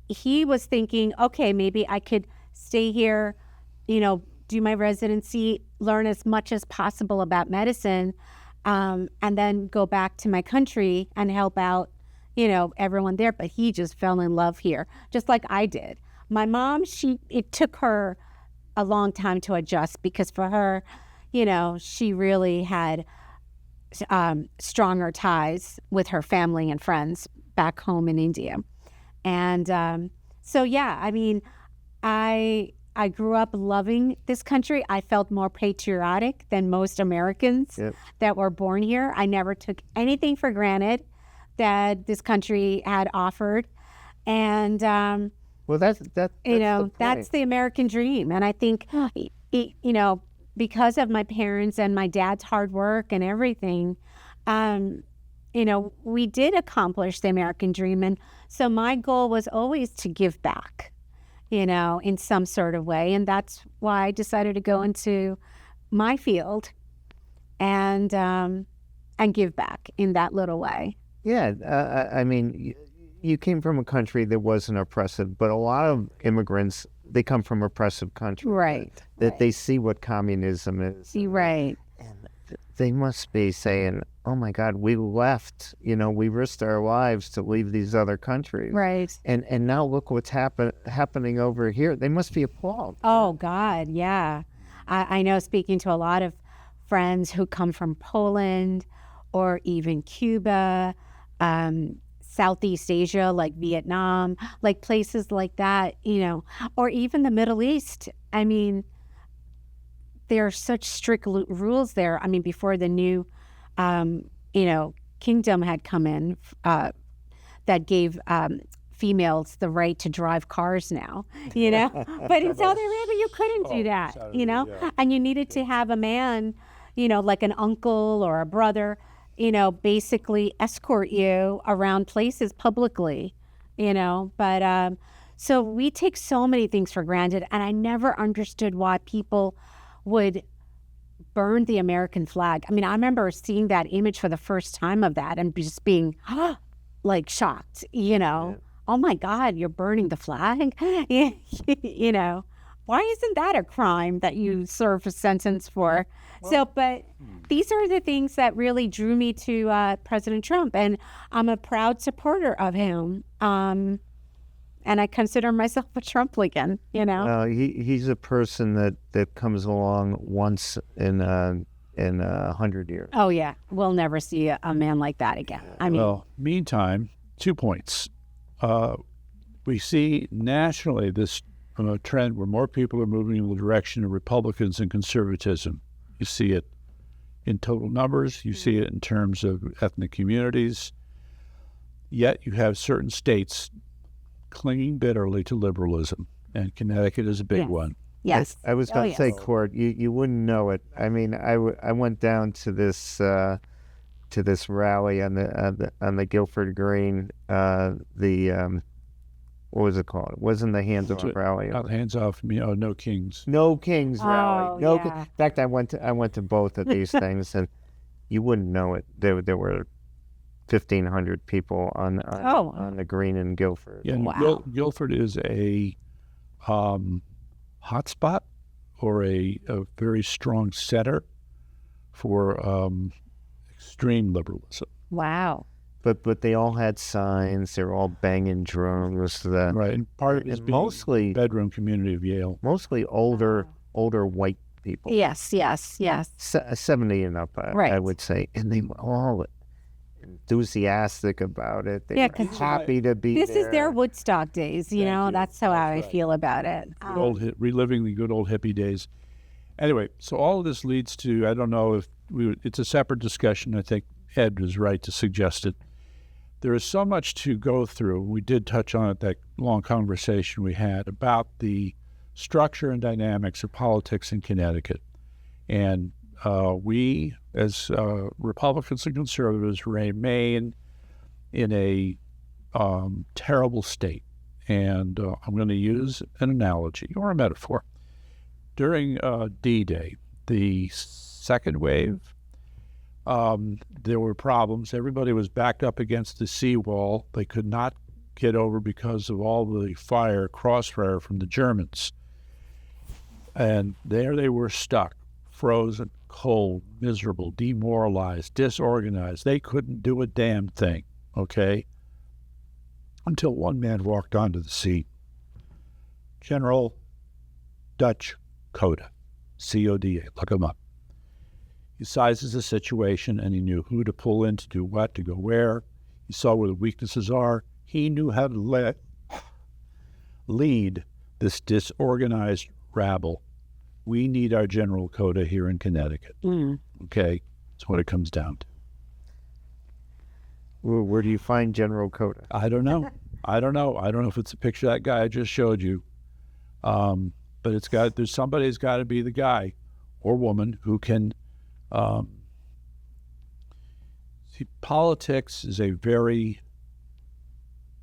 he was thinking, okay, maybe I could stay here, do my residency, learn as much as possible about medicine, and then go back to my country and help out, everyone there. But he just fell in love here, just like I did. My mom, it took her a long time to adjust because for her, she really had stronger ties with her family and friends back home in India. And so, yeah, I mean, I grew up loving this country. I felt more patriotic than most Americans that were born here. I never took anything for granted that this country had offered. And, Well, that's the point. that's the American dream. And I think, because of my parents and my dad's hard work and everything, we did accomplish the American dream. And so my goal was always to give back, in some sort of way. And that's why I decided to go into my field and give back in that little way. Yeah. I mean, you came from a country that wasn't oppressive, but a lot of immigrants, they come from oppressive countries. Right. That they see what communism is. Right. And they must be saying, oh my God, we left, we risked our lives to leave these other countries. Right. And now look what's happening over here. They must be appalled. Oh, God, yeah. I know, speaking to a lot of friends who come from Poland or even Cuba, Southeast Asia, like Vietnam, like places like that, or even the Middle East. I mean, there are such strict rules there. I mean, before the new, kingdom had come in, that gave females the right to drive cars now, But in Saudi Arabia, you couldn't do that, And you needed to have a man, like an uncle or a brother, basically escort you around places publicly, But so we take so many things for granted. And I never understood why people would burn the American flag. I mean, I remember seeing that image for the first time of that and just being like shocked, Yeah. Oh my God, you're burning the flag? Why isn't that a crime that you serve a sentence for? But these are the things that really drew me to President Trump, and I'm a proud supporter of him. And I consider myself a Trumpligan, He's a person that comes along once in 100 years. Oh, yeah. We'll never see a man like that again. I mean, Well, meantime, 2 points. We see nationally this trend where more people are moving in the direction of Republicans and conservatism. You see it in total numbers. You see it in terms of ethnic communities. Yet you have certain states clinging bitterly to liberalism, and Connecticut is a big one. yes. I was going to say, yes. Court, you wouldn't know it. I mean, I went down to this rally on the Guilford Green. What was it called? It wasn't the hands off rally. Not hands off me. Oh, no kings. No Kings rally. Oh, No. yeah. In fact, I went to both of these things, and you wouldn't know it. There were 1,500 people on the green in Guilford. Yeah, and Wow. Guilford is a hotspot or a very strong center for extreme liberalism. Wow. But they all had signs. They were all banging drums. Right, and part of it is And being mostly bedroom community of Yale. older white people. Yes. 70 and up, Right. I would say. And they were all enthusiastic about it. They Yeah, were 'cause happy to be This there. is their Woodstock days, Thank you. That's how I right. feel about it. Reliving the good old hippie days. Anyway, so all of this leads to, I don't know if it's a separate discussion. I think Ed was right to suggest it, there is so much to go through. We did touch on it, that long conversation we had about the structure and dynamics of politics in Connecticut. And we, as Republicans and conservatives, remain in a terrible state. And I'm going to use an analogy or a metaphor. During D-Day, the second wave, there were problems. Everybody was backed up against the seawall. They could not get over because of all the crossfire from the Germans. And there they were stuck, frozen, cold, miserable, demoralized, disorganized. They couldn't do a damn thing, okay? Until one man walked onto the scene. General Dutch Coda, C-O-D-A, look him up. He sizes the situation, and he knew who to pull in to do what, to go where. He saw where the weaknesses are. He knew how to lead this disorganized rabble. We need our General Coda here in Connecticut. Okay? That's what it comes down to. Where do you find General Coda? I don't know. I don't know if it's a picture of that guy I just showed you. But somebody's got to be the guy or woman who can see, politics is a very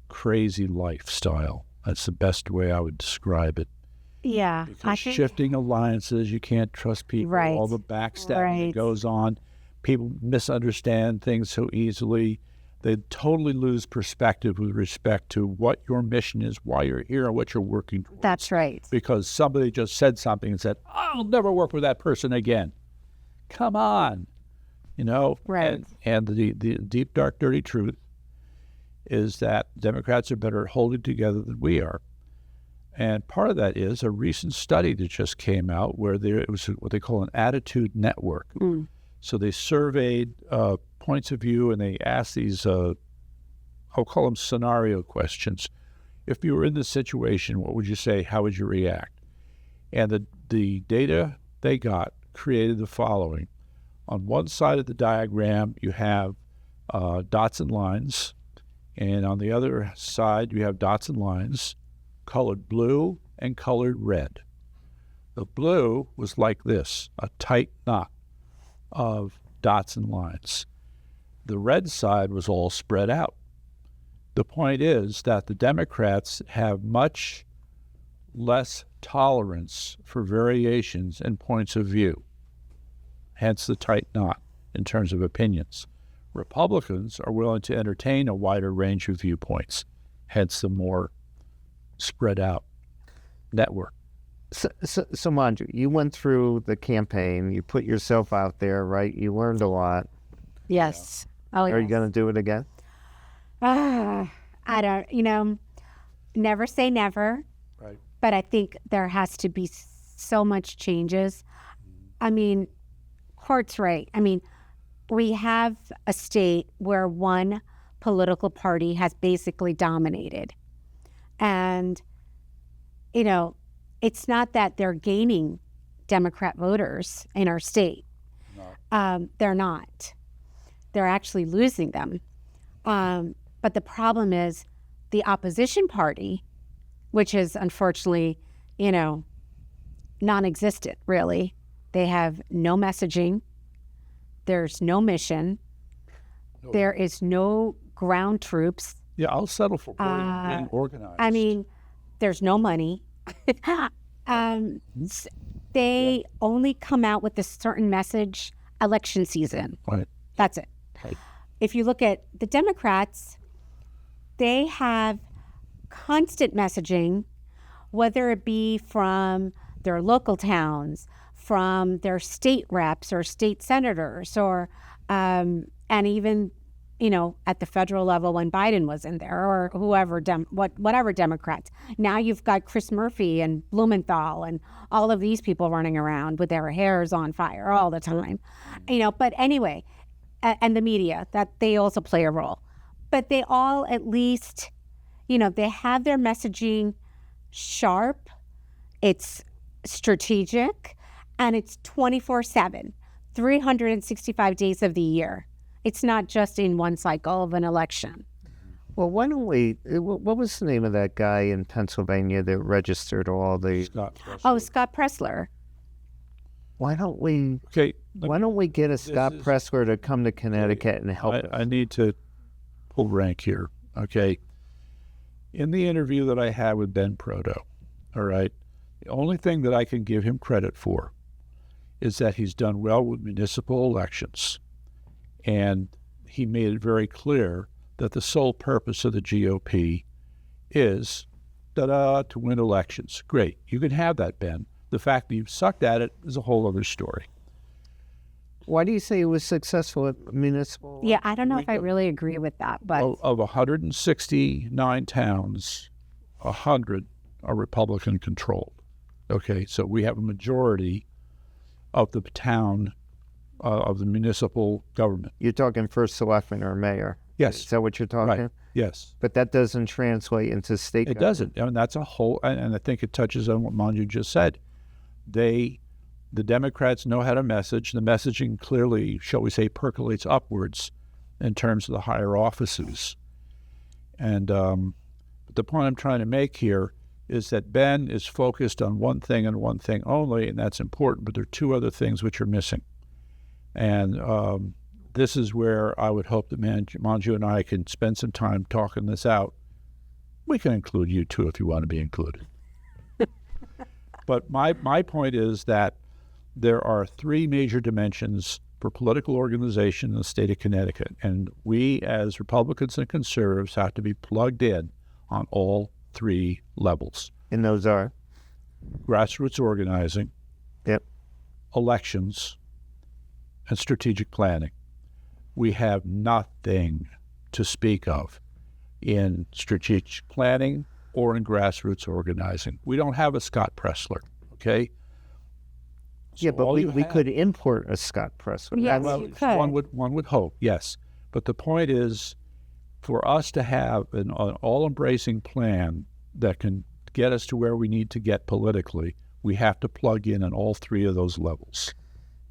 crazy lifestyle. That's the best way I would describe it. Yeah. Because shifting alliances, you can't trust people, Right. all the backstabbing that goes on. People misunderstand things so easily. They totally lose perspective with respect to what your mission is, why you're here, and what you're working towards. That's right. Because somebody just said something and said, I'll never work with that person again. Come on. You know? Right. And the deep, dark, dirty truth is that Democrats are better at holding together than we are. And part of that is a recent study that just came out where it was what they call an attitude network. So they surveyed points of view, and they asked these, I'll call them scenario questions. If you were in this situation, what would you say? How would you react? And the data they got created the following. On one side of the diagram, you have dots and lines, and on the other side, you have dots and lines colored blue and colored red. The blue was like this, a tight knot of dots and lines. The red side was all spread out. The point is that the Democrats have much less tolerance for variations and points of view, hence the tight knot in terms of opinions. Republicans are willing to entertain a wider range of viewpoints, hence the more spread out network. So Manju, you went through the campaign. You put yourself out there, right? You learned a lot. Yes. Oh, Are you going to do it again? I don't, never say never. Right. But I think there has to be so much changes. I mean, Court's right. I mean, we have a state where one political party has basically dominated. And, it's not that they're gaining Democrat voters in our state. No. They're not. They're actually losing them. But the problem is the opposition party, which is unfortunately, non-existent, really. They have no messaging. There's no mission. No. There is no ground troops. Yeah, I'll settle for being organized. I mean, there's no money. They only come out with a certain message election season. Right. That's it. Right. If you look at the Democrats, they have constant messaging, whether it be from their local towns, from their state reps or state senators, or and even at the federal level when Biden was in there, or whoever, whatever Democrats. Now you've got Chris Murphy and Blumenthal and all of these people running around with their hairs on fire all the time. But anyway, and the media, that they also play a role. But they all at least, they have their messaging sharp, it's strategic, and it's 24/7, 365 days of the year. It's not just in one cycle of an election. Well, why don't we? What was the name of that guy in Pennsylvania that registered all the? Scott. Oh, Scott Pressler. Why don't we? Okay. Why don't we get a Scott is- Pressler to come to Connecticut and help us? I need to pull rank here. Okay. In the interview that I had with Ben Proto, all right, the only thing that I can give him credit for is that he's done well with municipal elections. And he made it very clear that the sole purpose of the GOP is to win elections. Great. You can have that, Ben. The fact that you've sucked at it is a whole other story. Why do you say he was successful at municipal? Yeah, I don't know if I really agree with that, but Of 169 towns, 100 are Republican controlled. Okay, so we have a majority of the town, of the municipal government. You're talking first selectman or mayor. Yes. Is that what you're talking? Right. Yes. But that doesn't translate into state. It doesn't. I mean, that's a whole, and I think it touches on what Manju just said. The Democrats know how to message. The messaging clearly, shall we say, percolates upwards in terms of the higher offices. And the point I'm trying to make here is that Ben is focused on one thing and one thing only, and that's important, but there are two other things which are missing. And this is where I would hope that Manju and I can spend some time talking this out. We can include you too if you want to be included. But my point is that there are three major dimensions for political organization in the state of Connecticut, and we as Republicans and conservatives have to be plugged in on all three levels. And those are? Grassroots organizing, Yep. elections, and strategic planning. We have nothing to speak of in strategic planning or in grassroots organizing. We don't have a Scott Pressler, okay? Yeah, So but all we you have- could import a Scott Pressler. Yes, well, you could. one would hope, yes. But the point is, for us to have an all-embracing plan that can get us to where we need to get politically, we have to plug in on all three of those levels.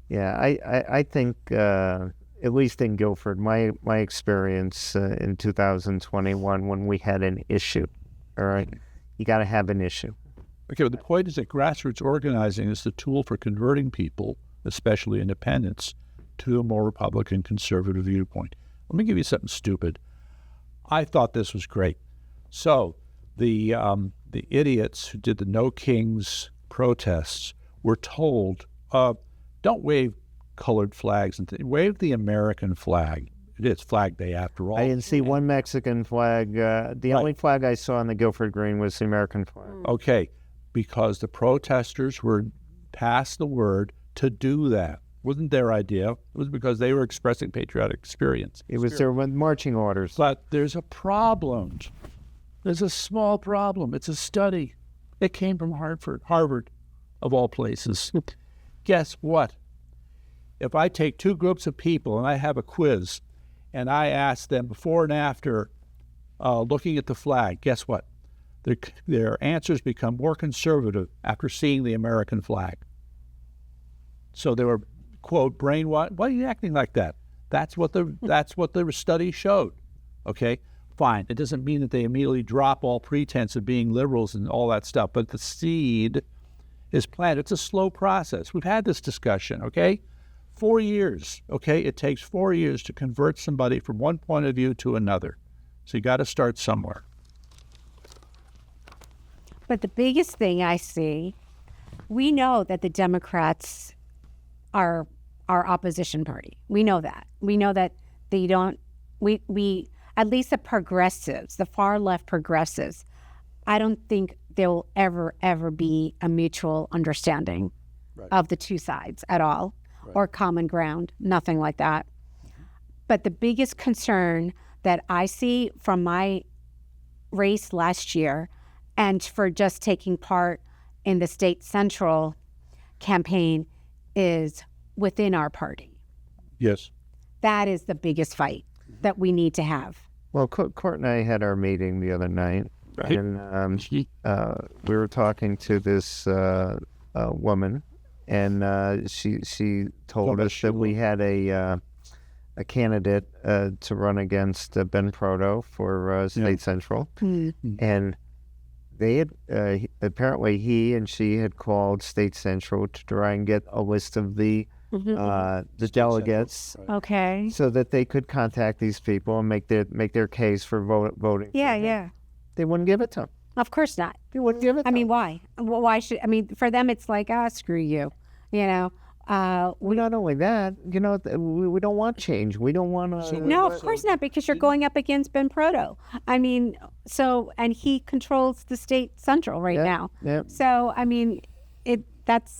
Yeah, I think at least in Guilford, my experience in 2021 when we had an issue. All right, you got to have an issue. Okay, but the point is that grassroots organizing is the tool for converting people, especially independents, to a more Republican conservative viewpoint. Let me give you something stupid. I thought this was great. So the idiots who did the No Kings protests were told, don't wave colored flags, and wave the American flag. It is Flag Day after all. I didn't see one Mexican flag. The only flag I saw on the Guilford Green was the American flag. Okay, because the protesters were passed the word to do that. It wasn't their idea. It was because they were expressing patriotic experience. It was their marching orders. But there's a problem. There's a small problem. It's a study. It came from Harvard, of all places. Guess what? If I take two groups of people and I have a quiz and I ask them before and after looking at the flag, guess what? Their answers become more conservative after seeing the American flag. So they were, quote, brainwashed. Why are you acting like that? That's what the study showed. Okay, fine. It doesn't mean that they immediately drop all pretense of being liberals and all that stuff, but the seed is planted. It's a slow process. We've had this discussion, okay? 4 years, okay? It takes 4 years to convert somebody from one point of view to another. So you got to start somewhere. But the biggest thing I see, we know that the Democrats are our opposition party. We know that. We know that they don't, we at least the progressives, the far left progressives, I don't think there will ever be a mutual understanding of the two sides at all, or common ground, nothing like that. But the biggest concern that I see from my race last year, and for just taking part in the state central campaign, is within our party. Yes. That is the biggest fight that we need to have. Well, Court and I had our meeting the other night, Right. and we were talking to this woman, and she told us that we had a a candidate to run against Ben Proto for State Central, and they had apparently he and she had called State Central to try and get a list of the delegates, Okay. so that they could contact these people and make their case for voting. Yeah, for him. yeah. They wouldn't give it to them. Of course not. They wouldn't give it. I mean, why? Well, why should? I mean, for them, it's like, screw you. You know. Well, not only that, we don't want change. We don't want to. No, of course not, because you're going up against Ben Proto. I mean, and he controls the State Central right now. Yeah. So, I mean, that's.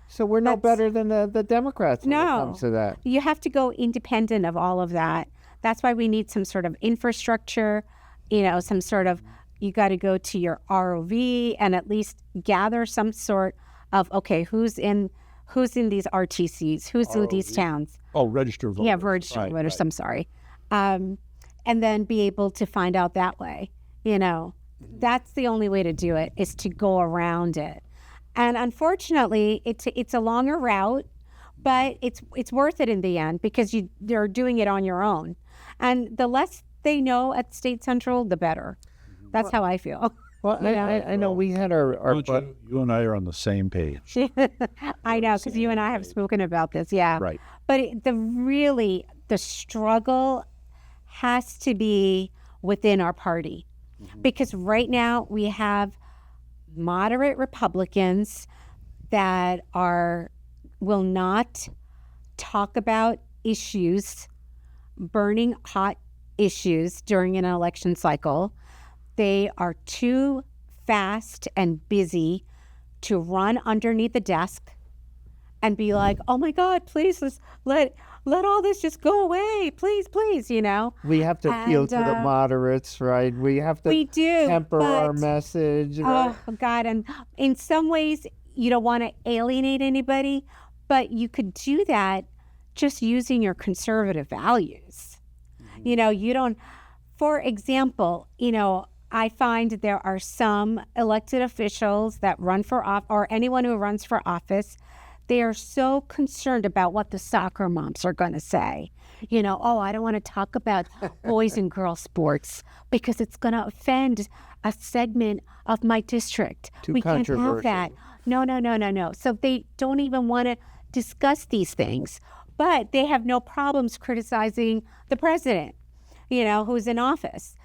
So we're no better than the Democrats when it comes to that. You have to go independent of all of that. That's why we need some sort of infrastructure, some sort of, you got to go to your ROV and at least gather some sort of, okay, who's in these RTCs, who's in these towns. Oh, registered voters. Yeah, registered voters, I'm sorry. And then be able to find out that way, That's the only way to do it, is to go around it. And unfortunately, it's a longer route, but it's worth it in the end, because they're doing it on your own. And the less they know at State Central, the better. That's how I feel. Well, I know we had our you and I are on the same page. I know, because you and I have spoken about this, yeah. Right. But the struggle has to be within our party. Because right now we have moderate Republicans that will not talk about issues, burning hot issues during an election cycle. They are too fast and busy to run underneath the desk and be like, oh my God, please let all this just go away. Please, please, We have to appeal to the moderates, right? We have to temper our message. Right? Oh, God. And in some ways, you don't want to alienate anybody, but you could do that just using your conservative values. You don't, for example, I find there are some elected officials that run for office, or anyone who runs for office, they are so concerned about what the soccer moms are going to say. I don't want to talk about boys and girls sports because it's going to offend a segment of my district. We can't have that. No. So they don't even want to discuss these things, but they have no problems criticizing the president, who's in office.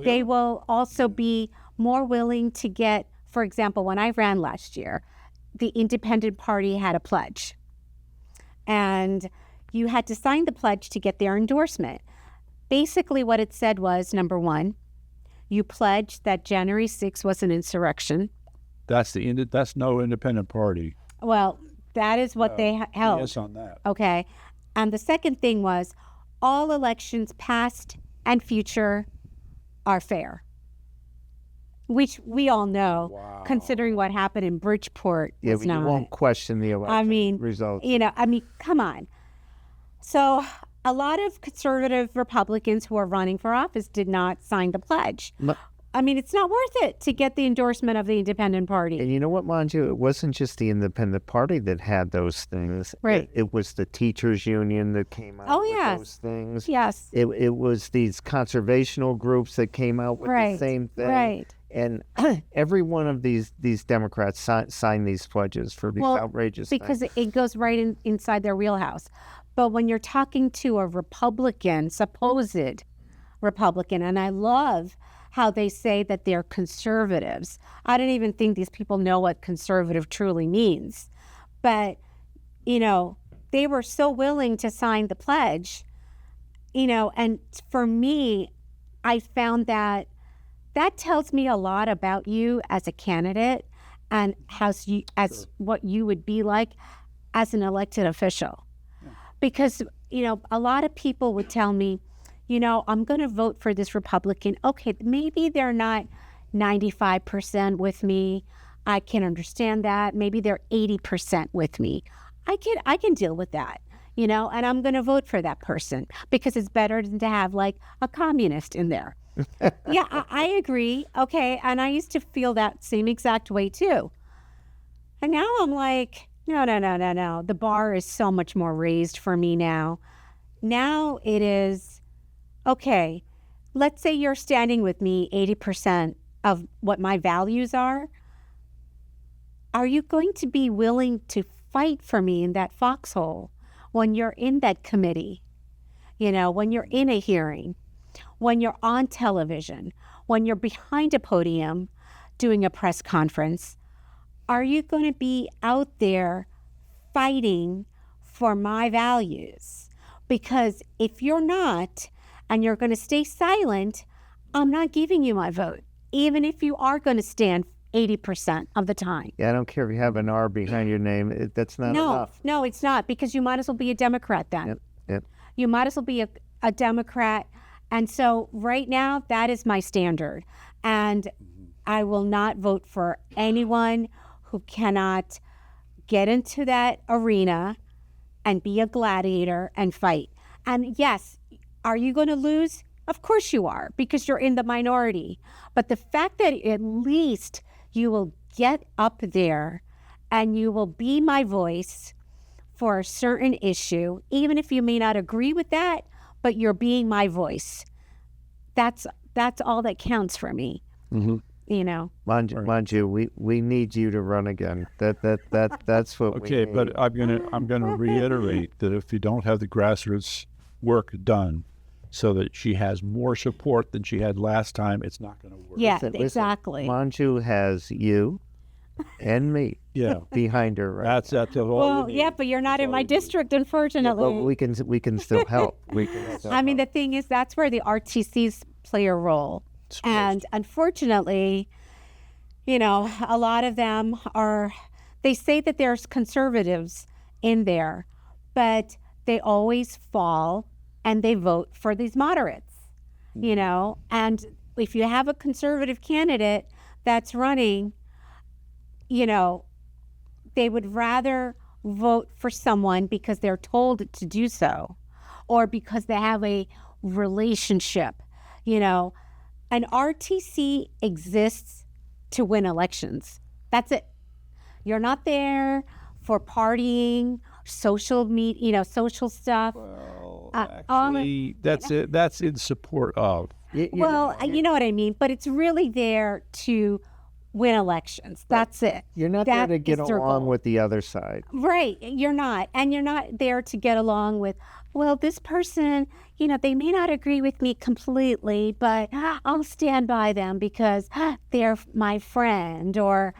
They will also be more willing to get, for example, when I ran last year, the independent party had a pledge. And you had to sign the pledge to get their endorsement. Basically what it said was, number one, you pledged that January 6th was an insurrection. That's no independent party. Well, that is what they held. Yes, on that. Okay. And the second thing was, all elections past and future are fair, which we all know, considering what happened in Bridgeport. Yeah, we won't question the election results. Come on. So a lot of conservative Republicans who are running for office did not sign the pledge. It's not worth it to get the endorsement of the independent party. And you know what, Manju? It wasn't just the independent party that had those things. Right. It was the teachers' union that came out with those things. Yes. It was these conservational groups that came out with the same thing. Right. And every one of these Democrats signed these pledges for these outrageous because things. it goes right inside their wheelhouse. But when you're talking to a Republican, supposed Republican, and I love how they say that they're conservatives. I don't even think these people know what conservative truly means. But, they were so willing to sign the pledge, and for me, I found that tells me a lot about you as a candidate and as what you would be like as an elected official. Yeah. Because, a lot of people would tell me, I'm going to vote for this Republican. Okay, maybe they're not 95% with me. I can understand that. Maybe they're 80% with me. I can deal with that, and I'm going to vote for that person because it's better than to have like a communist in there. Yeah, I agree. Okay, and I used to feel that same exact way too. And now I'm like, No. The bar is so much more raised for me now. Now it is, okay, let's say you're standing with me 80% of what my values are. Are you going to be willing to fight for me in that foxhole when you're in that committee? When you're in a hearing, when you're on television, when you're behind a podium doing a press conference, are you going to be out there fighting for my values? Because if you're not, and you're going to stay silent, I'm not giving you my vote, even if you are going to stand 80% of the time. Yeah, I don't care if you have an R behind your name. That's not enough. No, it's not, because you might as well be a Democrat then. Yep. You might as well be a Democrat. And so right now, that is my standard. And I will not vote for anyone who cannot get into that arena and be a gladiator and fight. And yes, are you going to lose? Of course you are, because you're in the minority. But the fact that at least you will get up there and you will be my voice for a certain issue, even if you may not agree with that, but you're being my voice. That's all that counts for me. Mm-hmm. Manju, we need you to run again. That's what we need. But I'm gonna reiterate that if you don't have the grassroots work done so that she has more support than she had last time, it's not going to work. Yeah, Listen, exactly. Manju has you and me behind her, right? That's all. Well, yeah, but you're not in my district, unfortunately. But we can still help. I mean, the thing is, that's where the RTCs play a role. And unfortunately, a lot of them they say that there's conservatives in there, but they always fall and they vote for these moderates, and if you have a conservative candidate that's running, they would rather vote for someone because they're told to do so, or because they have a relationship. An RTC exists to win elections. That's it. You're not there for partying, social social stuff. Well, actually, that's it. That's in support of. You know what I mean. But it's really there to win elections. That's it. You're not there to get along with the other side. Right. You're not. And you're not there to get along with, well, this person, they may not agree with me completely, but I'll stand by them because they're my friend, or,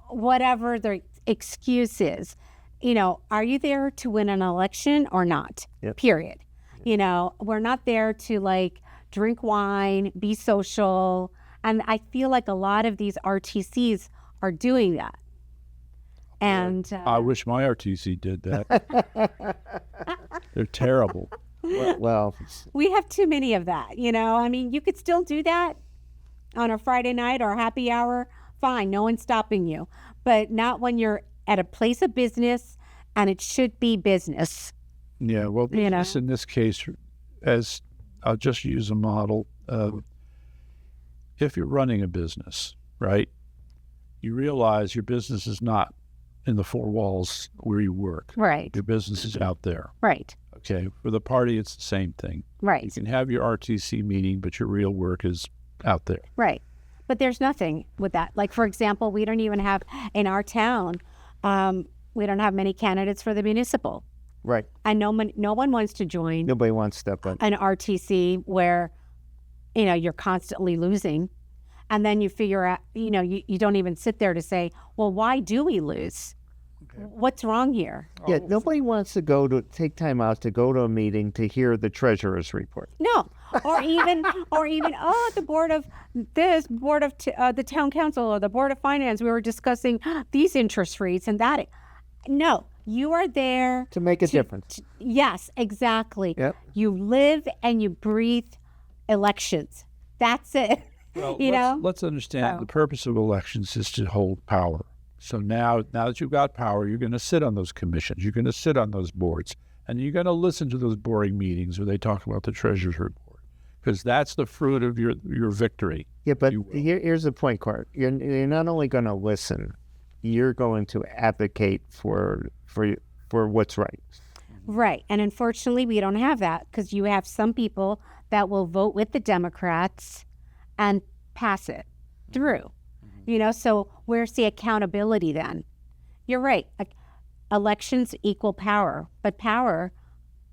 whatever their excuse is. Are you there to win an election or not? Yep. Period. We're not there to drink wine, be social. And I feel like a lot of these RTCs are doing that. And I wish my RTC did that. They're terrible. Well, we have too many of that. I mean, you could still do that on a Friday night or happy hour. Fine, no one's stopping you. But not when you're at a place of business, and it should be business. Yeah, well, business in this case, as I'll just use a model. If you're running a business, right, you realize your business is not in the four walls where you work. Right. Your business is out there. Right. Okay. For the party, it's the same thing. Right. You can have your RTC meeting, but your real work is out there. Right. But there's nothing with that. Like, for example, we don't even have in our town, we don't have many candidates for the municipal. Right. And no one wants to join. Nobody wants to step up. An RTC where, you're constantly losing. And then you figure out, you don't even sit there to say, well, why do we lose? Okay. What's wrong here? Yeah, nobody wants to take time out to go to a meeting to hear the treasurer's report. No, or even, the board of this, board of the town council, or the board of finance, we were discussing these interest rates and that. No, you are there to make a difference. Yes, exactly. Yep. You live and you breathe elections. That's it. Well, let's understand the purpose of elections is to hold power. So now that you've got power, you're going to sit on those commissions. You're going to sit on those boards. And you're going to listen to those boring meetings where they talk about the treasurer's report. Because that's the fruit of your victory. Yeah, but here's the point, Court. You're not only going to listen, you're going to advocate for what's right. Right. And unfortunately, we don't have that because you have some people that will vote with the Democrats and pass it through. So where's the accountability then? You're right. Elections equal power, but power,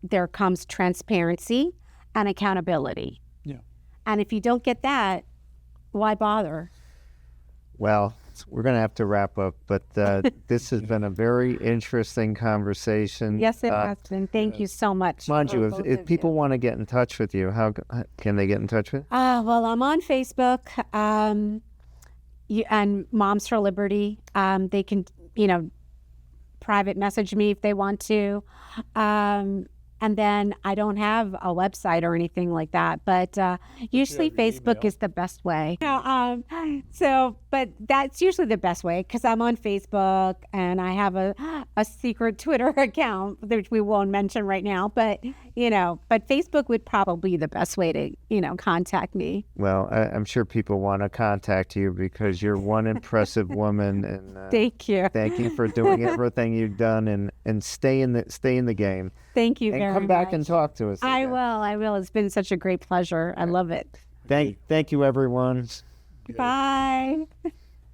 there comes transparency and accountability. Yeah. And if you don't get that, why bother? Well, we're going to have to wrap up, but this has been a very interesting conversation. Yes, it has been. Thank you so much. Manju, if people want to get in touch with you, how can they get in touch with you? Well, I'm on Facebook and Moms for Liberty. They can, private message me if they want to. And then I don't have a website or anything like that, but usually Facebook is the best way. But that's usually the best way because I'm on Facebook and I have a secret Twitter account, which we won't mention right now. But but Facebook would probably be the best way to contact me. Well, I'm sure people want to contact you because you're one impressive woman, and thank you. Thank you for doing everything you've done and stay in the game. Thank you very much. And come back and talk to us. I will. It's been such a great pleasure. I love it. Thank you, everyone. Bye.